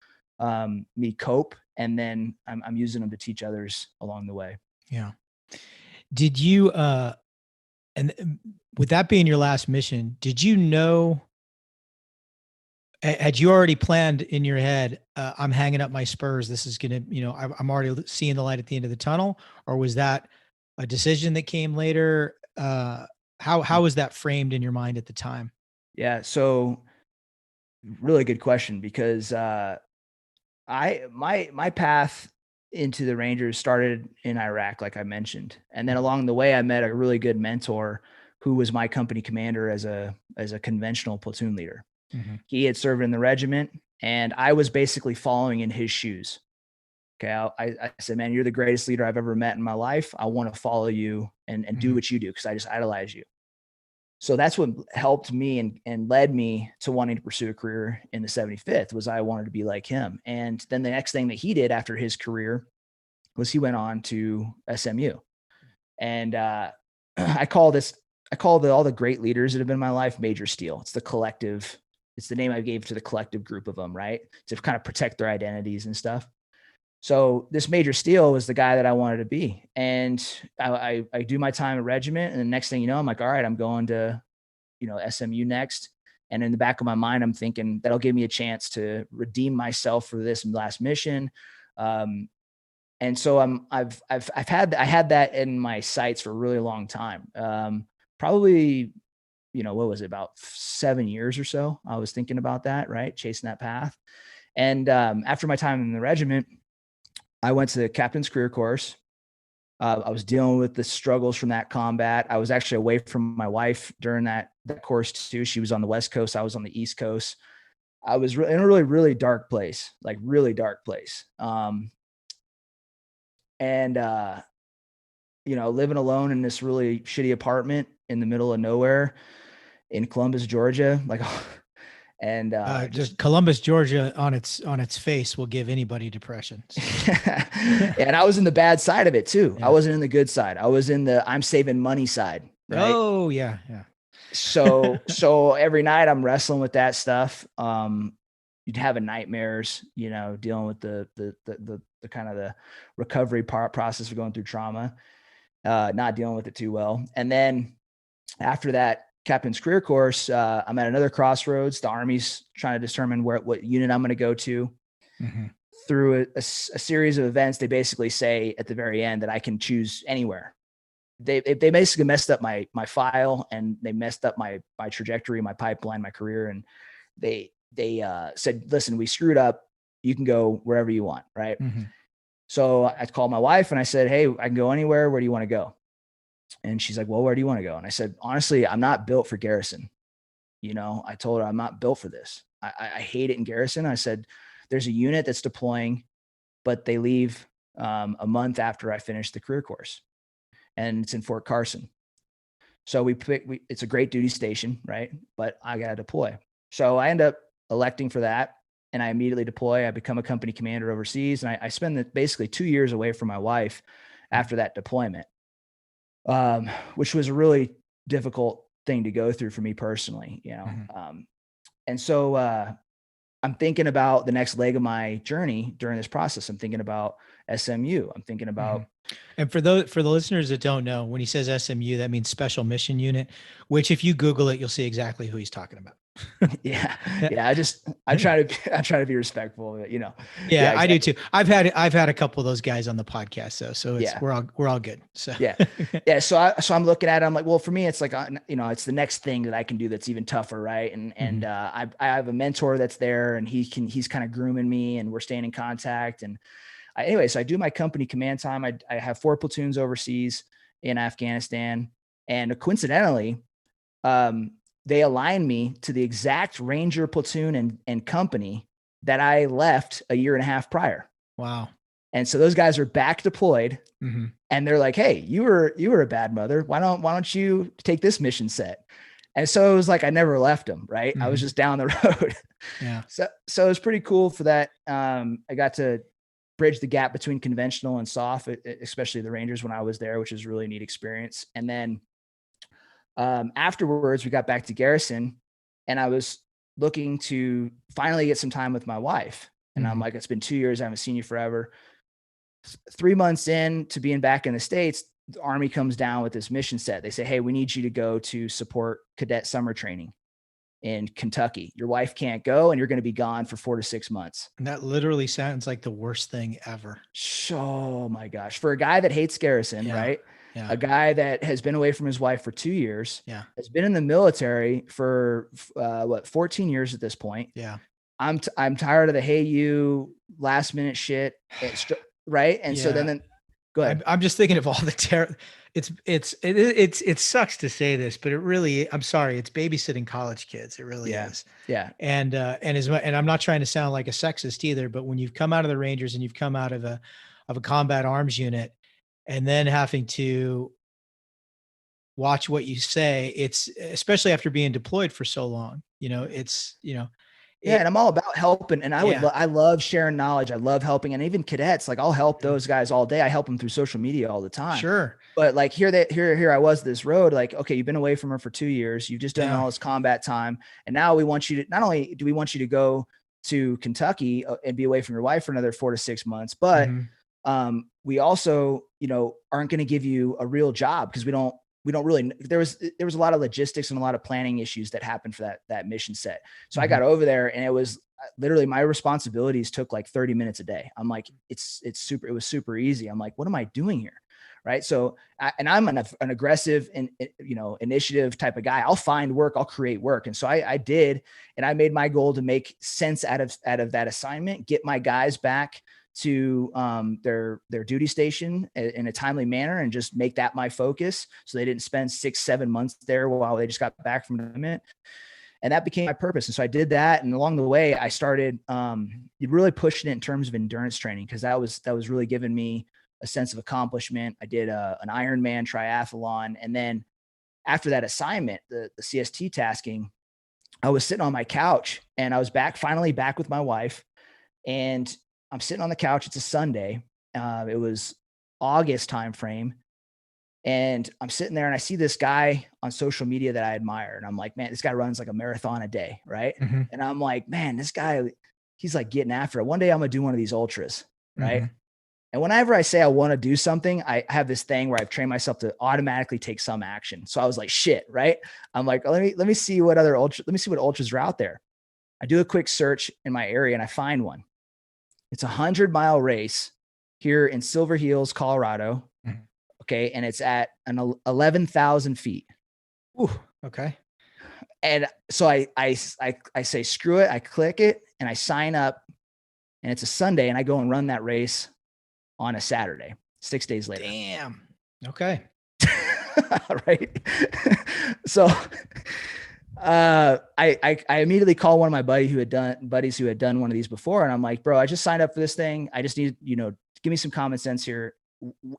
me cope. And then I'm using them to teach others along the way. Yeah. Did you, and with that being your last mission, did you know, had you already planned in your head, I'm hanging up my spurs, this is going to, I'm already seeing the light at the end of the tunnel? Or was that a decision that came later? How was that framed in your mind at the time? Yeah. So really good question, because my path into the Rangers started in Iraq, like I mentioned. And then along the way, I met a really good mentor who was my company commander as a conventional platoon leader. Mm-hmm. He had served in the regiment, and I was basically following in his shoes. Okay. I said, man, you're the greatest leader I've ever met in my life. I want to follow you and mm-hmm. do what you do, because I just idolize you. So that's what helped me and led me to wanting to pursue a career in the 75th, was I wanted to be like him. And then the next thing that he did after his career was he went on to SMU. And I call all the great leaders that have been in my life Major Steel. It's the collective. It's the name I gave to the collective group of them, right? To kind of protect their identities and stuff. So this Major Steel was the guy that I wanted to be. And I do my time at regiment. And the next thing you know, I'm like, all right, I'm going to, SMU next. And in the back of my mind, I'm thinking that'll give me a chance to redeem myself for this last mission. And so I had that in my sights for a really long time. Probably, what was it, about 7 years or so? I was thinking about that, right? Chasing that path. And after my time in the regiment, I went to the captain's career course. I was dealing with the struggles from that combat. I was actually away from my wife during that course too. She was on the West Coast. I was on the East Coast. I was in a really, really dark place, like really dark place. Living alone in this really shitty apartment in the middle of nowhere in Columbus, Georgia, and just Columbus, Georgia on its face will give anybody depression. So. And I was in the bad side of it too. Yeah. I wasn't in the good side. I was in the I'm saving money side. Right? Oh yeah. Yeah. So every night I'm wrestling with that stuff. You'd have nightmares, dealing with the kind of the recovery process of going through trauma. not dealing with it too well. And then after that captain's career course, I'm at another crossroads. The Army's trying to determine what unit I'm going to go to. Mm-hmm. Through a series of events, they basically say at the very end that I can choose anywhere. They basically messed up my file, and they messed up my trajectory, my pipeline, my career. And they said, listen, we screwed up. You can go wherever you want. Right. Mm-hmm. So I called my wife and I said, hey, I can go anywhere. Where do you want to go? And she's like, well, where do you want to go? And I said, honestly, I'm not built for garrison. I told her I'm not built for this. I hate it in garrison. I said, there's a unit that's deploying, but they leave a month after I finish the career course, and it's in Fort Carson. So it's a great duty station, right? But I got to deploy. So I end up electing for that, and I immediately deploy. I become a company commander overseas, and I spend basically 2 years away from my wife after that deployment, which was a really difficult thing to go through for me personally, Mm-hmm. And so I'm thinking about the next leg of my journey during this process. I'm thinking about SMU. I'm thinking about. Mm-hmm. And for the listeners that don't know, when he says SMU, that means Special Mission Unit, which if you Google it, you'll see exactly who he's talking about. Yeah. I try to be respectful, Yeah, exactly. I do too. I've had a couple of those guys on the podcast, so we're all good. So yeah. So I'm looking at it. I'm like, well, for me, it's like, it's the next thing that I can do that's even tougher, right? And I have a mentor that's there, and he's kind of grooming me, and we're staying in contact. And so I do my company command time. I have 4 platoons overseas in Afghanistan, and coincidentally, they align me to the exact Ranger platoon and company that I left a year and a half prior. Wow. And so those guys are back deployed, mm-hmm. and they're like, hey, you were a bad mother. Why don't you take this mission set? And so it was like, I never left them. Right. Mm-hmm. I was just down the road. Yeah. So it was pretty cool for that. I got to bridge the gap between conventional and soft, especially the Rangers when I was there, which was a really neat experience. And then afterwards, we got back to garrison, and I was looking to finally get some time with my wife. And I'm like, it's been 2 years. I haven't seen you forever. 3 months in to being back in the States, the Army comes down with this mission set. They say, hey, we need you to go to support cadet summer training in Kentucky. Your wife can't go, and you're going to be gone for 4 to 6 months. And that literally sounds like the worst thing ever. Oh my gosh. For a guy that hates garrison, right? Yeah. A guy that has been away from his wife for 2 years, has been in the military for 14 years at this point. Yeah. I'm tired of the, hey, you last minute shit. Right. And so then go ahead. I'm just thinking of all the terror. It sucks to say this, but it really, I'm sorry, it's babysitting college kids. It really is. Yeah. And I'm not trying to sound like a sexist either, but when you've come out of the Rangers and you've come out of a combat arms unit, and then having to watch what you say, it's especially after being deployed for so long, and I'm all about helping. And I love sharing knowledge. I love helping. And even cadets, like I'll help those guys all day. I help them through social media all the time. Sure. But like here I was this road, like, okay, you've been away from her for 2 years. You've just done all this combat time. And now we want you to, not only do we want you to go to Kentucky and be away from your wife for another 4 to 6 months, but we also, aren't going to give you a real job because we don't really, there was a lot of logistics and a lot of planning issues that happened for that mission set. So I got over there, and it was literally my responsibilities took like 30 minutes a day. I'm like, it was super easy. I'm like, what am I doing here? Right. So, I'm an aggressive and, initiative type of guy. I'll find work, I'll create work. And so I did, and I made my goal to make sense out of that assignment, get my guys back to their duty station in a timely manner, and just make that my focus. So they didn't spend 6-7 months there while they just got back from deployment. And that became my purpose. And so I did that. And along the way, I started really pushing it in terms of endurance training, because that was really giving me a sense of accomplishment. I did an Ironman triathlon. And then after that assignment, the CST tasking, I was sitting on my couch, and I was finally back with my wife, and I'm sitting on the couch. It's a Sunday. It was August timeframe. And I'm sitting there, and I see this guy on social media that I admire. And I'm like, man, this guy runs like a marathon a day. Right. And I'm like, man, this guy, he's like getting after it. One day I'm going to do one of these ultras. Right. And whenever I say I want to do something, I have this thing where I've trained myself to automatically take some action. So I was like, shit, right? I'm like, let me see what ultras are out there. I do a quick search in my area and I find one. It's a 100-mile race here in Silver Hills, Colorado. Mm-hmm. Okay. And it's at 11,000 feet. Ooh, okay. And so I say, screw it. I click it and I sign up, and it's a Sunday, and I go and run that race on a Saturday, 6 days later. Damn. Okay. Right. So, I immediately call one of my buddies who had done one of these before. And I'm like, bro, I just signed up for this thing. I just need, give me some common sense here.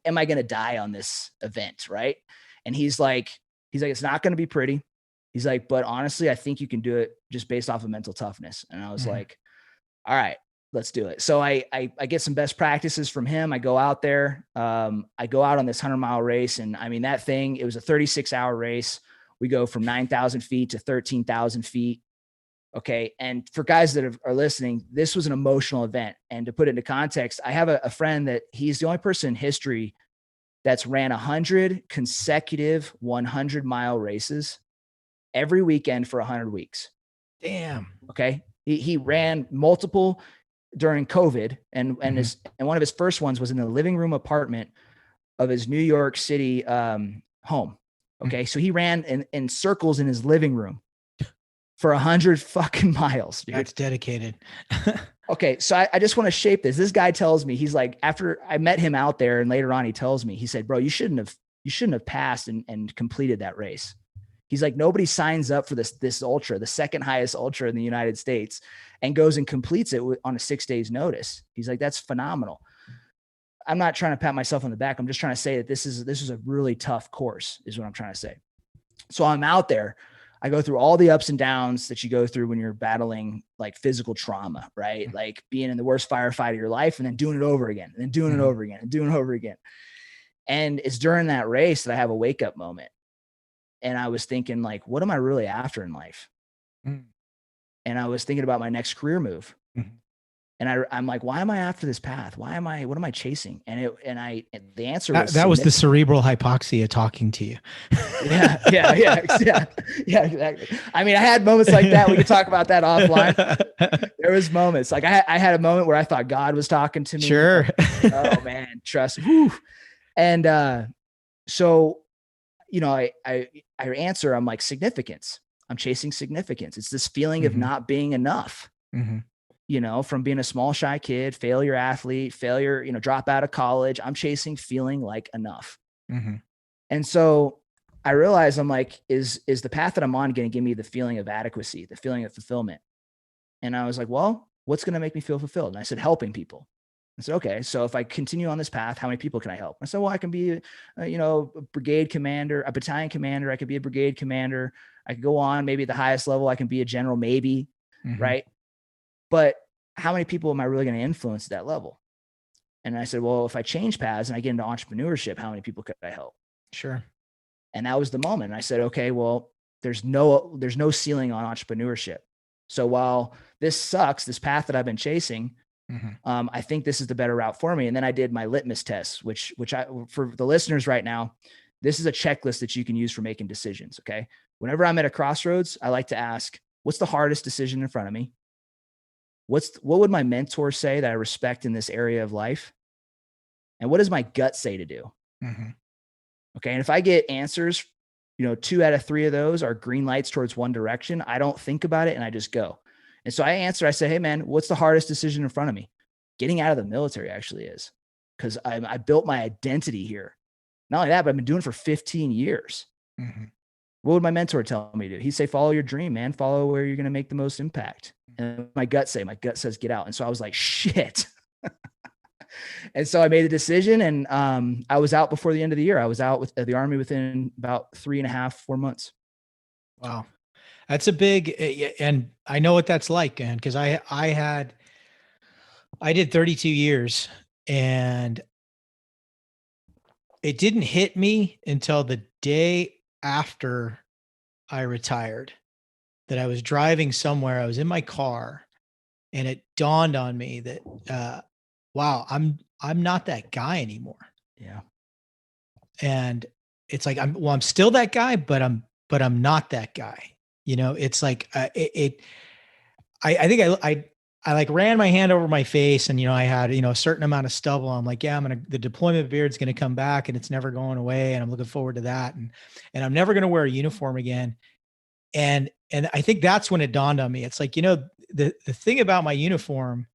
Am I going to die on this event? Right. And he's like, it's not going to be pretty. He's like, but honestly, I think you can do it just based off of mental toughness. And I was like, all right, let's do it. So I get some best practices from him. I go out there. I go out on this 100-mile race. And I mean, that thing, it was a 36-hour race. We go from 9,000 feet to 13,000 feet. Okay. And for guys that are listening, this was an emotional event. And to put it into context, I have a friend that he's the only person in history that's ran 100 consecutive 100-mile races every weekend for 100 weeks. Damn. Okay. He ran multiple during COVID, and one of his first ones was in the living room apartment of his New York City home. Okay. So he ran in circles in his living room for 100 fucking miles. Dude. That's dedicated. Okay. So I just want to shape this. This guy tells me, he's like, after I met him out there and later on, he tells me, he said, bro, you shouldn't have passed and completed that race. He's like, nobody signs up for this ultra, the second highest ultra in the United States, and goes and completes it on a 6 days notice. He's like, that's phenomenal. I'm not trying to pat myself on the back. I'm just trying to say that this is a really tough course is what I'm trying to say. So I'm out there. I go through all the ups and downs that you go through when you're battling like physical trauma, right? Like being in the worst firefight of your life and then doing it over again and then doing it over again and doing it over again. And it's during that race that I have a wake up moment. And I was thinking like, what am I really after in life? And I was thinking about my next career move. And I'm like, why am I after this path? What am I chasing? And the answer was that was the cerebral hypoxia talking to you. Yeah, exactly. I mean, I had moments like that. We could talk about that offline. There was moments like I had a moment where I thought God was talking to me. Sure. Oh man, trust. Whew. And so, I answer, I'm like, significance. I'm chasing significance. It's this feeling of not being enough. From being a small, shy kid, failure athlete, drop out of college. I'm chasing feeling like enough. And so I realized, I'm like, is the path that I'm on going to give me the feeling of adequacy, the feeling of fulfillment? And I was like, well, what's going to make me feel fulfilled? And I said, helping people. I said, okay, so if I continue on this path, how many people can I help? I said, well, I can be, a brigade commander, a battalion commander. I could be a brigade commander. I could go on, maybe at the highest level, I can be a general, maybe, right? But how many people am I really going to influence at that level? And I said, well, if I change paths and I get into entrepreneurship, how many people could I help? Sure. And that was the moment. And I said, okay, well, there's no ceiling on entrepreneurship. So while this sucks, this path that I've been chasing, I think this is the better route for me. And then I did my litmus test, which for the listeners right now, this is a checklist that you can use for making decisions. Okay. Whenever I'm at a crossroads, I like to ask, what's the hardest decision in front of me? What would my mentor say that I respect in this area of life? And what does my gut say to do? Okay. And if I get answers, 2 out of 3 of those are green lights towards one direction, I don't think about it and I just go. And so I say, hey man, what's the hardest decision in front of me? Getting out of the military actually is, because I built my identity here. Not only that, but I've been doing it for 15 years. What would my mentor tell me to do? He'd say, follow your dream, man. Follow where you're going to make the most impact. And my gut says, get out. And so I was like, shit. And so I made a decision, and I was out before the end of the year. I was out with the Army within about 3.5-4 months. Wow. That's a big, and I know what that's like. And cause I did 32 years, and it didn't hit me until the day after I retired that I was driving somewhere. I was in my car, and it dawned on me that wow, I'm not that guy anymore. Yeah. And it's like, I'm still that guy, but I'm not that guy. You know, it's like, I think I like ran my hand over my face, and, you know, I had, you know, a certain amount of stubble. I'm like, yeah, the deployment beard's going to come back and it's never going away. And I'm looking forward to that. And I'm never going to wear a uniform again. And I think that's when it dawned on me. It's like, you know, the thing about my uniform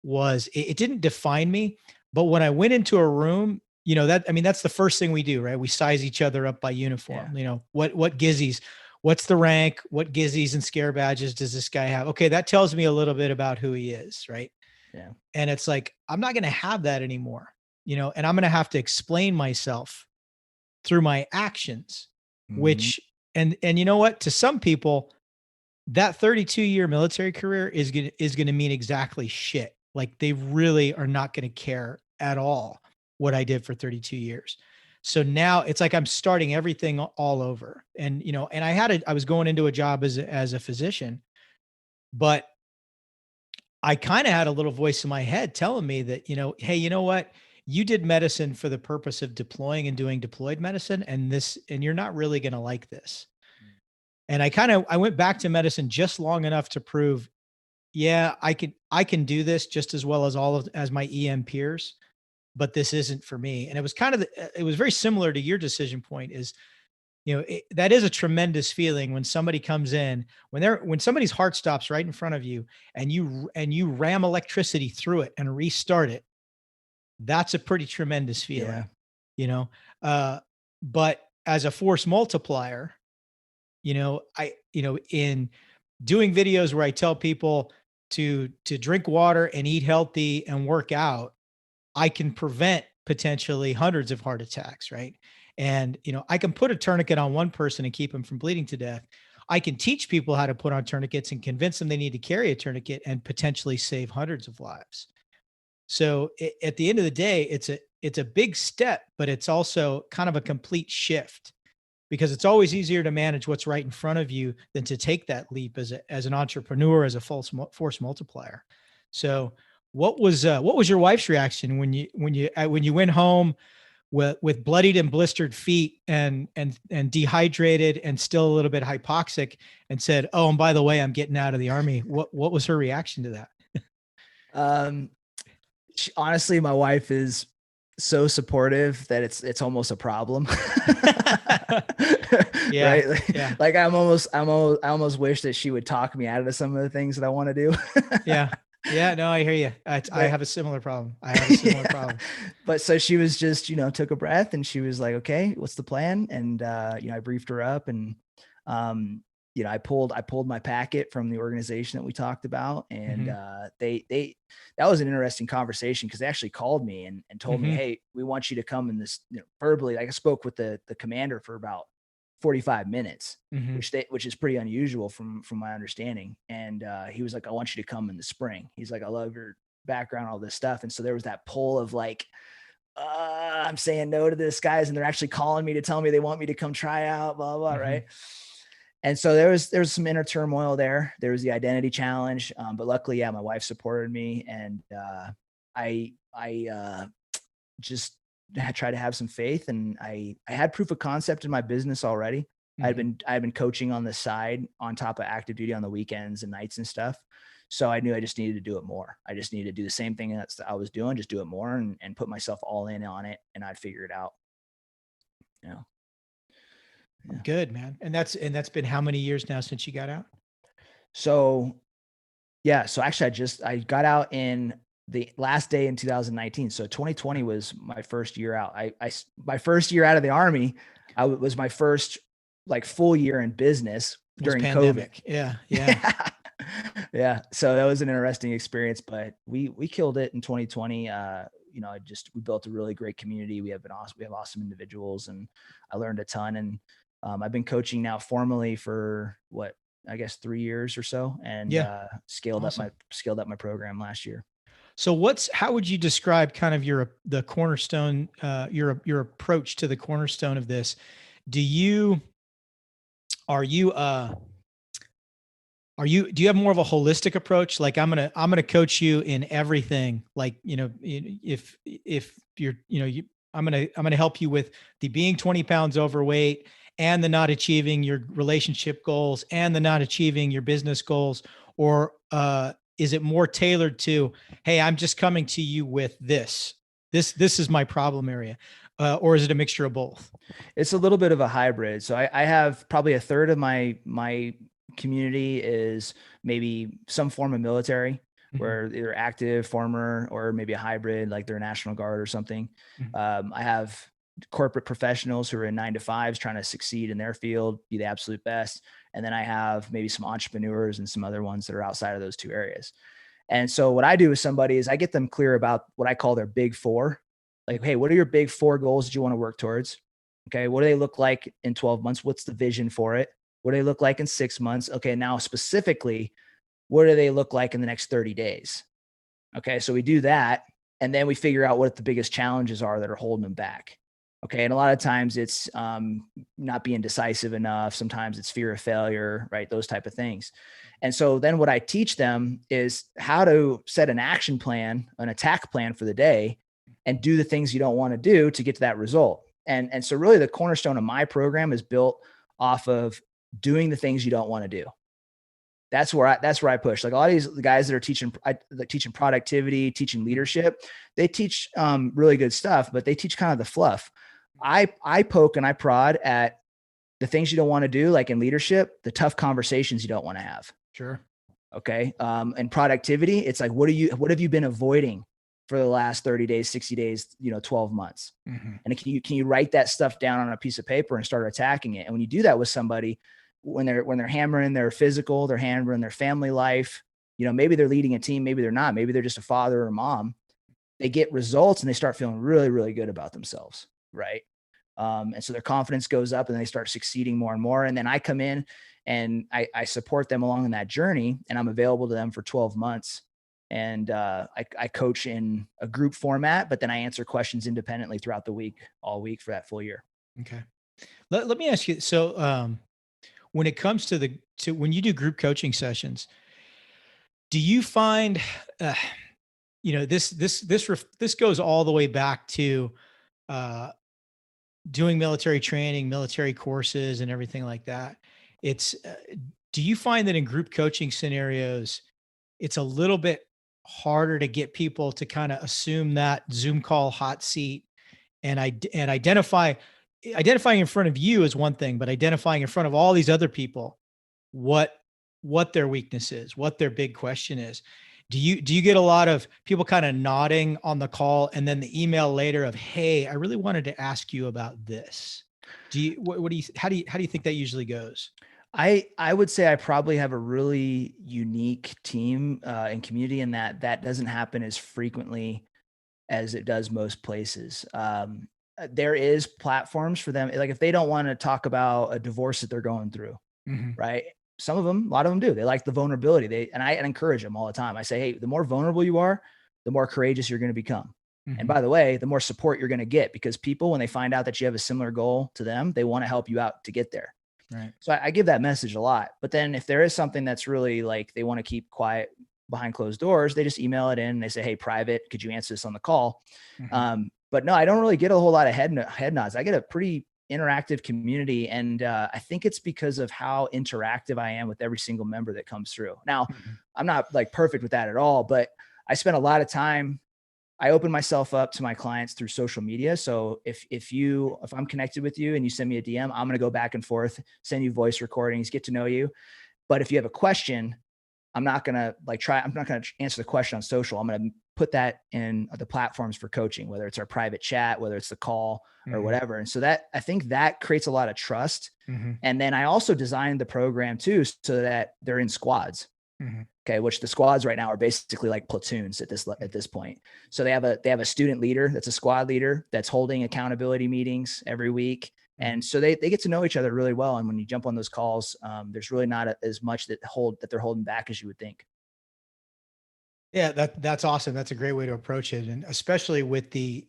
was it didn't define me, but when I went into a room, you know, that, I mean, that's the first thing we do, right? We size each other up by uniform. Yeah. You know, what gizzies, what's the rank, what gizzies and scare badges does this guy have? Okay, that tells me a little bit about who he is, right? Yeah. And it's like, I'm not going to have that anymore, you know, and I'm going to have to explain myself through my actions, Mm-hmm. which, and you know what, to some people, that 32-year military career is going to mean exactly shit. Like, they really are not going to care at all what I did for 32 years. So now it's like I'm starting everything all over. And, you know, and I was going into a job as a physician, but I kind of had a little voice in my head telling me that, you know, hey, you know what? You did medicine for the purpose of deploying and doing deployed medicine, and you're not really going to like this. And I went back to medicine just long enough to prove, yeah, I can do this just as well as as my EM peers, but this isn't for me. And it was it was very similar to your decision point. Is, you know, that is a tremendous feeling when somebody comes in, when somebody's heart stops right in front of you, and you ram electricity through it and restart it. That's a pretty tremendous Yeah. feeling, you know. But as a force multiplier, you know, in doing videos where I tell people to drink water and eat healthy and work out, I can prevent potentially hundreds of heart attacks, right? And, you know, I can put a tourniquet on one person and keep them from bleeding to death. I can teach people how to put on tourniquets and convince them they need to carry a tourniquet and potentially save hundreds of lives. So at the end of the day, it's a big step, but it's also kind of a complete shift, because it's always easier to manage what's right in front of you than to take that leap as an entrepreneur, as a force multiplier. So what was your wife's reaction when you went home with bloodied and blistered feet and dehydrated and still a little bit hypoxic, and said, "Oh, and by the way, I'm getting out of the Army"? What was her reaction to that? Um, honestly, my wife is so supportive that it's almost a problem. Yeah. Right. Like, Yeah. like I almost wish that she would talk me out of some of the things that I want to do. Yeah. Yeah. No, I hear you. I But have a similar problem. I have a similar yeah. problem. But so she was just, took a breath and she was like, okay, what's the plan? And, I briefed her up and, I pulled my packet from the organization that we talked about. And, Hmm. that was an interesting conversation because they actually called me and told me, Hmm. hey, we want you to come in this, verbally. Like I spoke with the commander for about 45 minutes, Hmm. which is pretty unusual from my understanding. And he was like, I want you to come in the spring. He's like, I love your background, all this stuff. And so there was that pull of like, I'm saying no to this, guys, and they're actually calling me to tell me they want me to come try out, blah blah, right? Hmm. And so there was some inner turmoil there. There was the identity challenge, but luckily, yeah, my wife supported me, and I just try to have some faith. And I had proof of concept in my business already. Hmm. I had been coaching on the side on top of active duty on the weekends and nights and stuff. So I knew I just needed to do it more. I just needed to do the same thing that I was doing, just do it more and put myself all in on it, and I'd figure it out. Yeah. Yeah. Good, man. And that's been how many years now since you got out? So yeah, so actually I got out in the last day in 2019. So 2020 was my first year out. My first year out of the Army. Was my first like full year in business It was during COVID. pandemic. Yeah. Yeah. Yeah. Yeah. So that was an interesting experience, but we killed it in 2020. We built a really great community. We have awesome individuals, and I learned a ton. And I've been coaching now formally for what, I guess 3 years or so, and Yeah. scaled up Awesome. my program last year. So how would you describe kind of the cornerstone, your approach to the cornerstone of this? Do you, are you, do you have more of a holistic approach? Like I'm going to coach you in everything. Like, if you're, I'm going to help you with the being 20 pounds overweight and the not achieving your relationship goals and the not achieving your business goals? Or, is it more tailored to, hey, I'm just coming to you with this is my problem area. Or is it a mixture of both? It's a little bit of a hybrid. So I have probably a third of my community is maybe some form of military, where they're active, former, or maybe a hybrid, like they're a National Guard or something. I have corporate professionals who are in 9 to 5s trying to succeed in their field, be the absolute best. And then I have maybe some entrepreneurs and some other ones that are outside of those two areas. And so what I do with somebody is I get them clear about what I call their big four. Like, hey, what are your big four goals that you want to work towards? Okay. What do they look like in 12 months? What's the vision for it? What do they look like in 6 months? Okay. Now specifically, what do they look like in the next 30 days? Okay. So we do that. And then we figure out what the biggest challenges are that are holding them back. Okay. And a lot of times it's not being decisive enough. Sometimes it's fear of failure, right? Those type of things. And so then what I teach them is how to set an action plan, an attack plan for the day, and do the things you don't want to do to get to that result. And so really the cornerstone of my program is built off of doing the things you don't want to do. That's where I push. Like a lot of these guys that are teaching productivity, teaching leadership, they teach really good stuff, but they teach kind of the fluff. I poke and I prod at the things you don't want to do, like in leadership, the tough conversations you don't want to have. Sure. Okay. And productivity, it's like, what have you been avoiding for the last 30 days, 60 days, 12 months? And can you write that stuff down on a piece of paper and start attacking it? And when you do that with somebody, when they're hammering their physical, they're hammering their family life, maybe they're leading a team, maybe they're not, maybe they're just a father or a mom, they get results and they start feeling really, really good about themselves. Right. And so their confidence goes up and they start succeeding more and more. And then I come in and I support them along in that journey, and I'm available to them for 12 months. And I coach in a group format, but then I answer questions independently throughout the week, all week for that full year. Okay. Let me ask you. So when it comes to when you do group coaching sessions, do you find, this goes all the way back to doing military training, military courses, and everything like that. Do you find that in group coaching scenarios, it's a little bit harder to get people to kind of assume that Zoom call hot seat and identifying in front of you is one thing, but identifying in front of all these other people what their weakness is, what their big question is? Do you get a lot of people kind of nodding on the call and then the email later of, hey, I really wanted to ask you about this? How do you think that usually goes? I would say I probably have a really unique team and community in that doesn't happen as frequently as it does most places. There is platforms for them. Like if they don't want to talk about a divorce that they're going through, right? A lot of them do. They like the vulnerability. I encourage them all the time. I say, hey, the more vulnerable you are, the more courageous you're going to become. And by the way, the more support you're going to get, because people, when they find out that you have a similar goal to them, they want to help you out to get there. Right. So I give that message a lot. But then if there is something that's really like they want to keep quiet behind closed doors, they just email it in and they say, hey, private, could you answer this on the call? But no, I don't really get a whole lot of head nods. I get a pretty interactive community. And I think it's because of how interactive I am with every single member that comes through. Now, I'm not like perfect with that at all, but I spend a lot of time. I open myself up to my clients through social media. So if I'm connected with you and you send me a DM, I'm going to go back and forth, send you voice recordings, get to know you. But if you have a question, I'm not going to answer the question on social. I'm going to put that in the platforms for coaching, whether it's our private chat, whether it's the call or whatever. And so I think that creates a lot of trust. And then I also designed the program too, so that they're in squads. Okay. Which the squads right now are basically like platoons at this point. So they have a student leader that's a squad leader that's holding accountability meetings every week. And so they get to know each other really well. And when you jump on those calls, there's really not as much that they're holding back as you would think. Yeah, that's awesome. That's a great way to approach it, and especially with the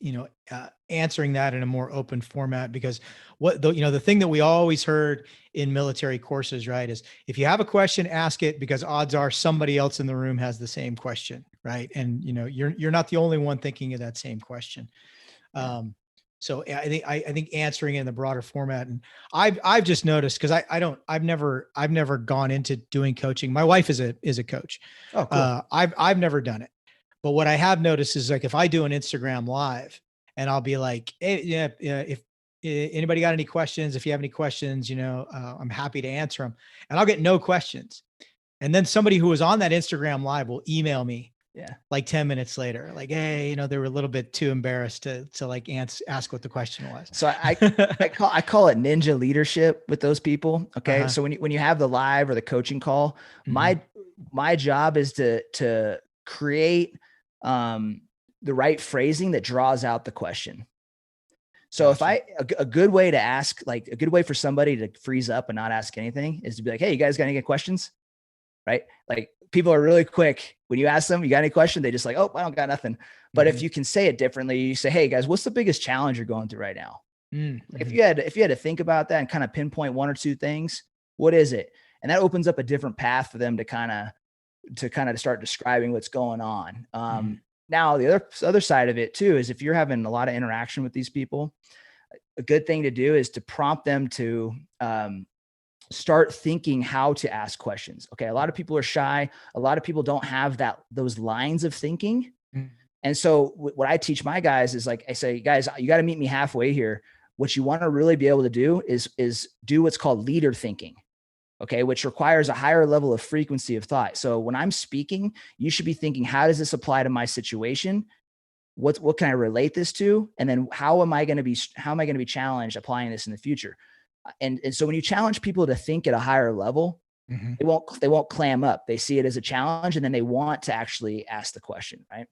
answering that in a more open format. Because the thing that we always heard in military courses, right, is if you have a question, ask it, because odds are somebody else in the room has the same question, right? And you're not the only one thinking of that same question. Yeah. So I think answering it in the broader format, and I've just noticed, because I've never gone into doing coaching. My wife is a coach. Oh, cool. I've never done it, but what I have noticed is, like, if I do an Instagram live and I'll be like, hey, yeah, if anybody got any questions, if you have any questions, I'm happy to answer them, and I'll get no questions, and then somebody who was on that Instagram live will email me Yeah. like 10 minutes later, like, hey, they were a little bit too embarrassed to like ask what the question was. So I call it ninja leadership with those people. Okay. Uh-huh. So when you have the live or the coaching call, Mhm. my job is to create the right phrasing that draws out the question. So if Gotcha. a good way to ask, like a good way for somebody to freeze up and not ask anything, is to be like, hey, you guys got any questions? Right? Like, people are really quick when you ask them, you got any question? They just like, oh, I don't got nothing. But if Mhm. you can say it differently, you say, hey guys, what's the biggest challenge you're going through right now? Like, Mhm. if you had to think about that and kind of pinpoint one or two things, what is it? And that opens up a different path for them to kind of start describing what's going on. Mhm. Now the other side of it too is, if you're having a lot of interaction with these people, a good thing to do is to prompt them to start thinking how to ask questions. Okay, a lot of people are shy. A lot of people don't have those lines of thinking. Mhm. And so what I teach my guys is, like, I say, guys, you got to meet me halfway here. What you want to really be able to do is do what's called leader thinking. Okay, which requires a higher level of frequency of thought. So when I'm speaking, you should be thinking, how does this apply to my situation? What can I relate this to? And then how am I going to be challenged applying this in the future? And so when you challenge people to think at a higher level, Mhm. they won't clam up. They see it as a challenge, and then they want to actually ask the question, right?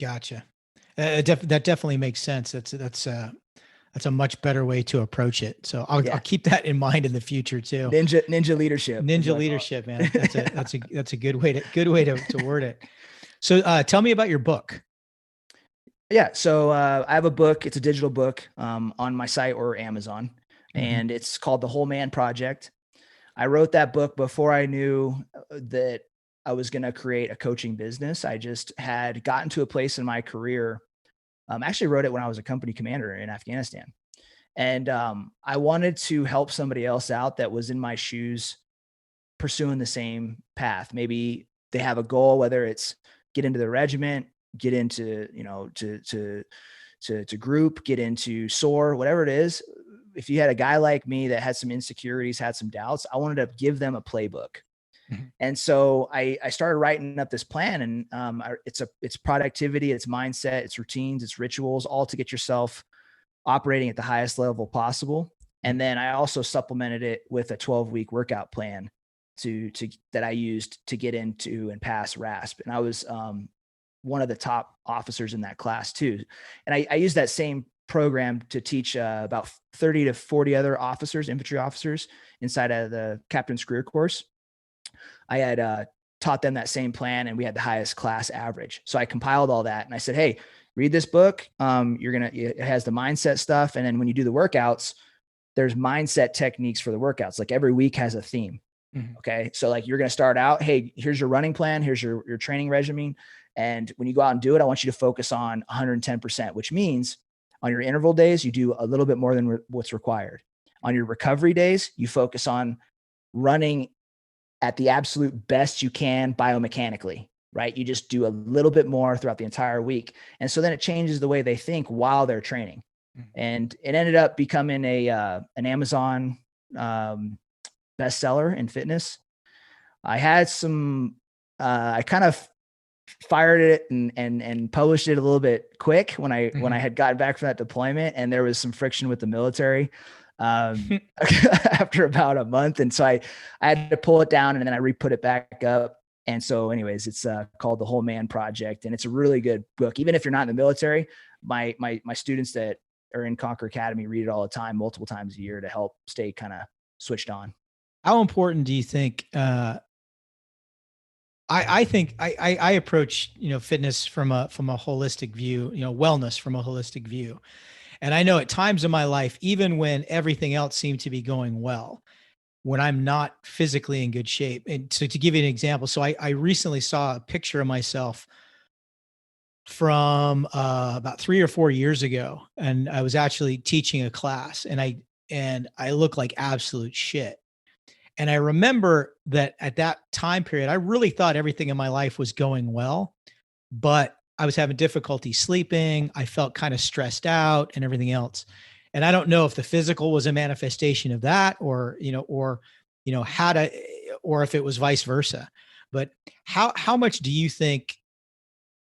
Gotcha. That definitely makes sense. That's a much better way to approach it. So I'll Yeah. keep that in mind in the future too. Ninja leadership is Ninja what I call leadership, man. it. That's a good way to word it. So tell me about your book. Yeah. So I have a book. It's a digital book on my site or Amazon, Mhm. and it's called The Whole Man Project. I wrote that book before I knew that I was going to create a coaching business. I just had gotten to a place in my career. Actually wrote it when I was a company commander in Afghanistan. And I wanted to help somebody else out that was in my shoes, pursuing the same path. Maybe they have a goal, whether it's get into the regiment, get into, to group, get into SOAR, whatever it is. If you had a guy like me that had some insecurities, had some doubts, I wanted to give them a playbook. Mhm. And so I started writing up this plan, and it's productivity, it's mindset, it's routines, it's rituals, all to get yourself operating at the highest level possible. And then I also supplemented it with a 12-week workout plan to that I used to get into and pass RASP. And I was one of the top officers in that class too. And I used that same program to teach about 30 to 40 other officers, infantry officers, inside of the captain's career course. I had taught them that same plan, and we had the highest class average. So I compiled all that, and I said, hey, read this book. It has the mindset stuff. And then when you do the workouts, there's mindset techniques for the workouts. Like, every week has a theme. Mhm. Okay. So like, you're going to start out, hey, here's your running plan. Here's your training regimen. And when you go out and do it, I want you to focus on 110%, which means on your interval days, you do a little bit more than what's required. On your recovery days, you focus on running at the absolute best you can biomechanically, right? You just do a little bit more throughout the entire week. And so then it changes the way they think while they're training. Mhm. And it ended up becoming an Amazon bestseller in fitness. I had I kind of fired it and published it a little bit quick when I Mhm. had gotten back from that deployment, and there was some friction with the military after about a month. And so I had to pull it down, and then I re-put it back up. And so anyways, it's called The Whole Man Project, and it's a really good book. Even if you're not in the military, my students that are in Conquer Academy read it all the time, multiple times a year, to help stay kind of switched on. How important do you think I think I approach, fitness from a holistic view, wellness from a holistic view. And I know at times in my life, even when everything else seemed to be going well, when I'm not physically in good shape. And so to give you an example, so I recently saw a picture of myself from about 3 or 4 years ago, and I was actually teaching a class, and I look like absolute shit. And I remember that at that time period, I really thought everything in my life was going well, but I was having difficulty sleeping. I felt kind of stressed out and everything else. And I don't know if the physical was a manifestation of that, how to, or if it was vice versa. But how much do you think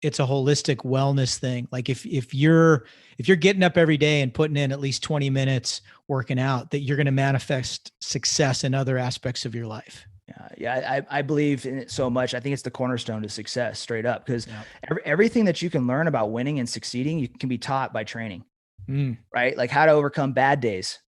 it's a holistic wellness thing? Like if you're getting up every day and putting in at least 20 minutes working out, that you're going to manifest success in other aspects of your life. Yeah. I believe in it so much. I think it's the cornerstone to success, straight up, because everything that you can learn about winning and succeeding, you can be taught by training, right? Like how to overcome bad days,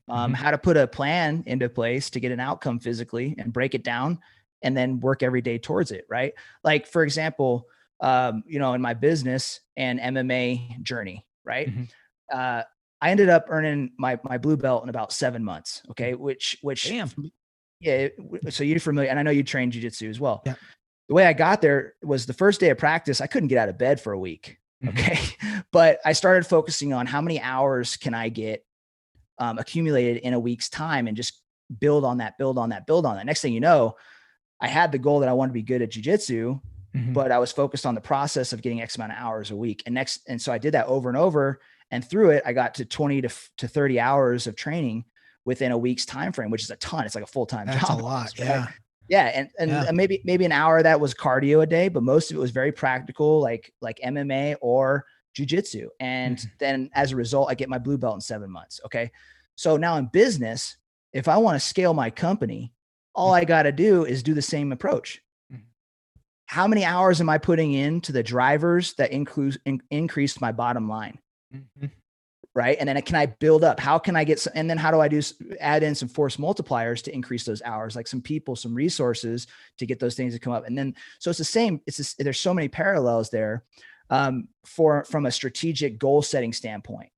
how to put a plan into place to get an outcome physically and break it down and then work every day towards it. Right. Like, for example, in my business and MMA journey, right? I ended up earning my blue belt in about 7 months. Okay. Which, Damn. yeah. So you're familiar, and I know you train jiu-jitsu as well. Yeah. The way I got there was the first day of practice. I couldn't get out of bed for a week. Okay. But I started focusing on how many hours can I get accumulated in a week's time, and just build on that. Next thing you know, I had the goal that I wanted to be good at jiu-jitsu, but I was focused on the process of getting X amount of hours a week. And so I did that over and over. And through it, I got to 20 to 30 hours of training within a week's time frame, which is a ton. It's like a full-time job. That's a lot. Right? Yeah. Yeah. And maybe an hour of that was cardio a day, but most of it was very practical, like MMA or jiu-jitsu. And then as a result, I get my blue belt in 7 months. Okay. So now in business, if I want to scale my company, all I got to do is do the same approach. How many hours am I putting into the drivers that increase my bottom line? Right. And then can I build up? How can I get some, and then how do I add in some force multipliers to increase those hours, like some people, some resources to get those things to come up. And then, so it's the same, there's so many parallels there from a strategic goal setting standpoint.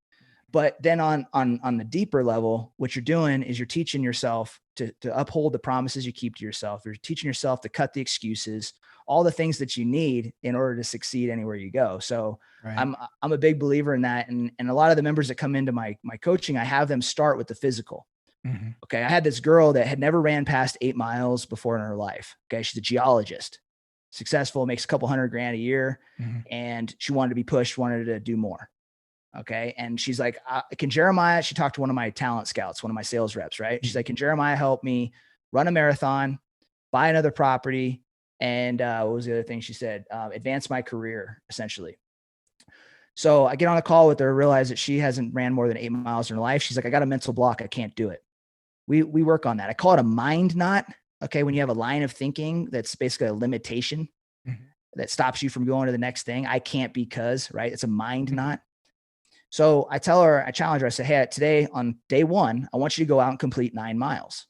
But then on the deeper level, what you're doing is you're teaching yourself to uphold the promises you keep to yourself. You're teaching yourself to cut the excuses, all the things that you need in order to succeed anywhere you go. So I'm a big believer in that. And a lot of the members that come into my coaching, I have them start with the physical. Okay. I had this girl that had never ran past 8 miles before in her life. Okay. She's a geologist, successful, makes a couple $100,000 a year. And she wanted to be pushed, wanted to do more. Okay. And she's like, can Jeremiah, she talked to one of my talent scouts, one of my sales reps, right? She's like, can Jeremiah help me run a marathon, buy another property? And what was the other thing she said? Advance my career, essentially. So I get on a call with her, realize that she hasn't ran more than 8 miles in her life. She's like, I got a mental block. I can't do it. We work on that. I call it a mind knot. Okay. When you have a line of thinking, that's basically a limitation that stops you from going to the next thing. I can't because, right? It's a mind knot. So I challenge her. I say, hey, today on day 1, I want you to go out and complete 9 miles.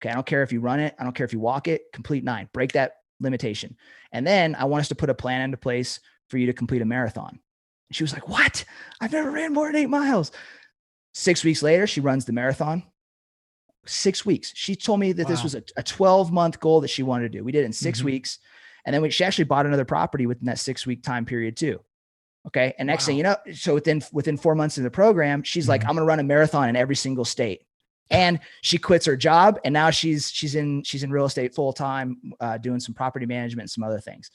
Okay. I don't care if you run it. I don't care if you walk it, complete 9, break that limitation. And then I want us to put a plan into place for you to complete a marathon. And she was like, what? I've never ran more than 8 miles. 6 weeks later, she runs the marathon. 6 weeks. She told me that this was a 12-month goal that she wanted to do. We did it in 6 weeks. And then she actually bought another property within that 6-week time period too. Okay. And next thing you know, so within 4 months of the program, she's like, I'm going to run a marathon in every single state. And she quits her job. And now she's in real estate full time, doing some property management and some other things.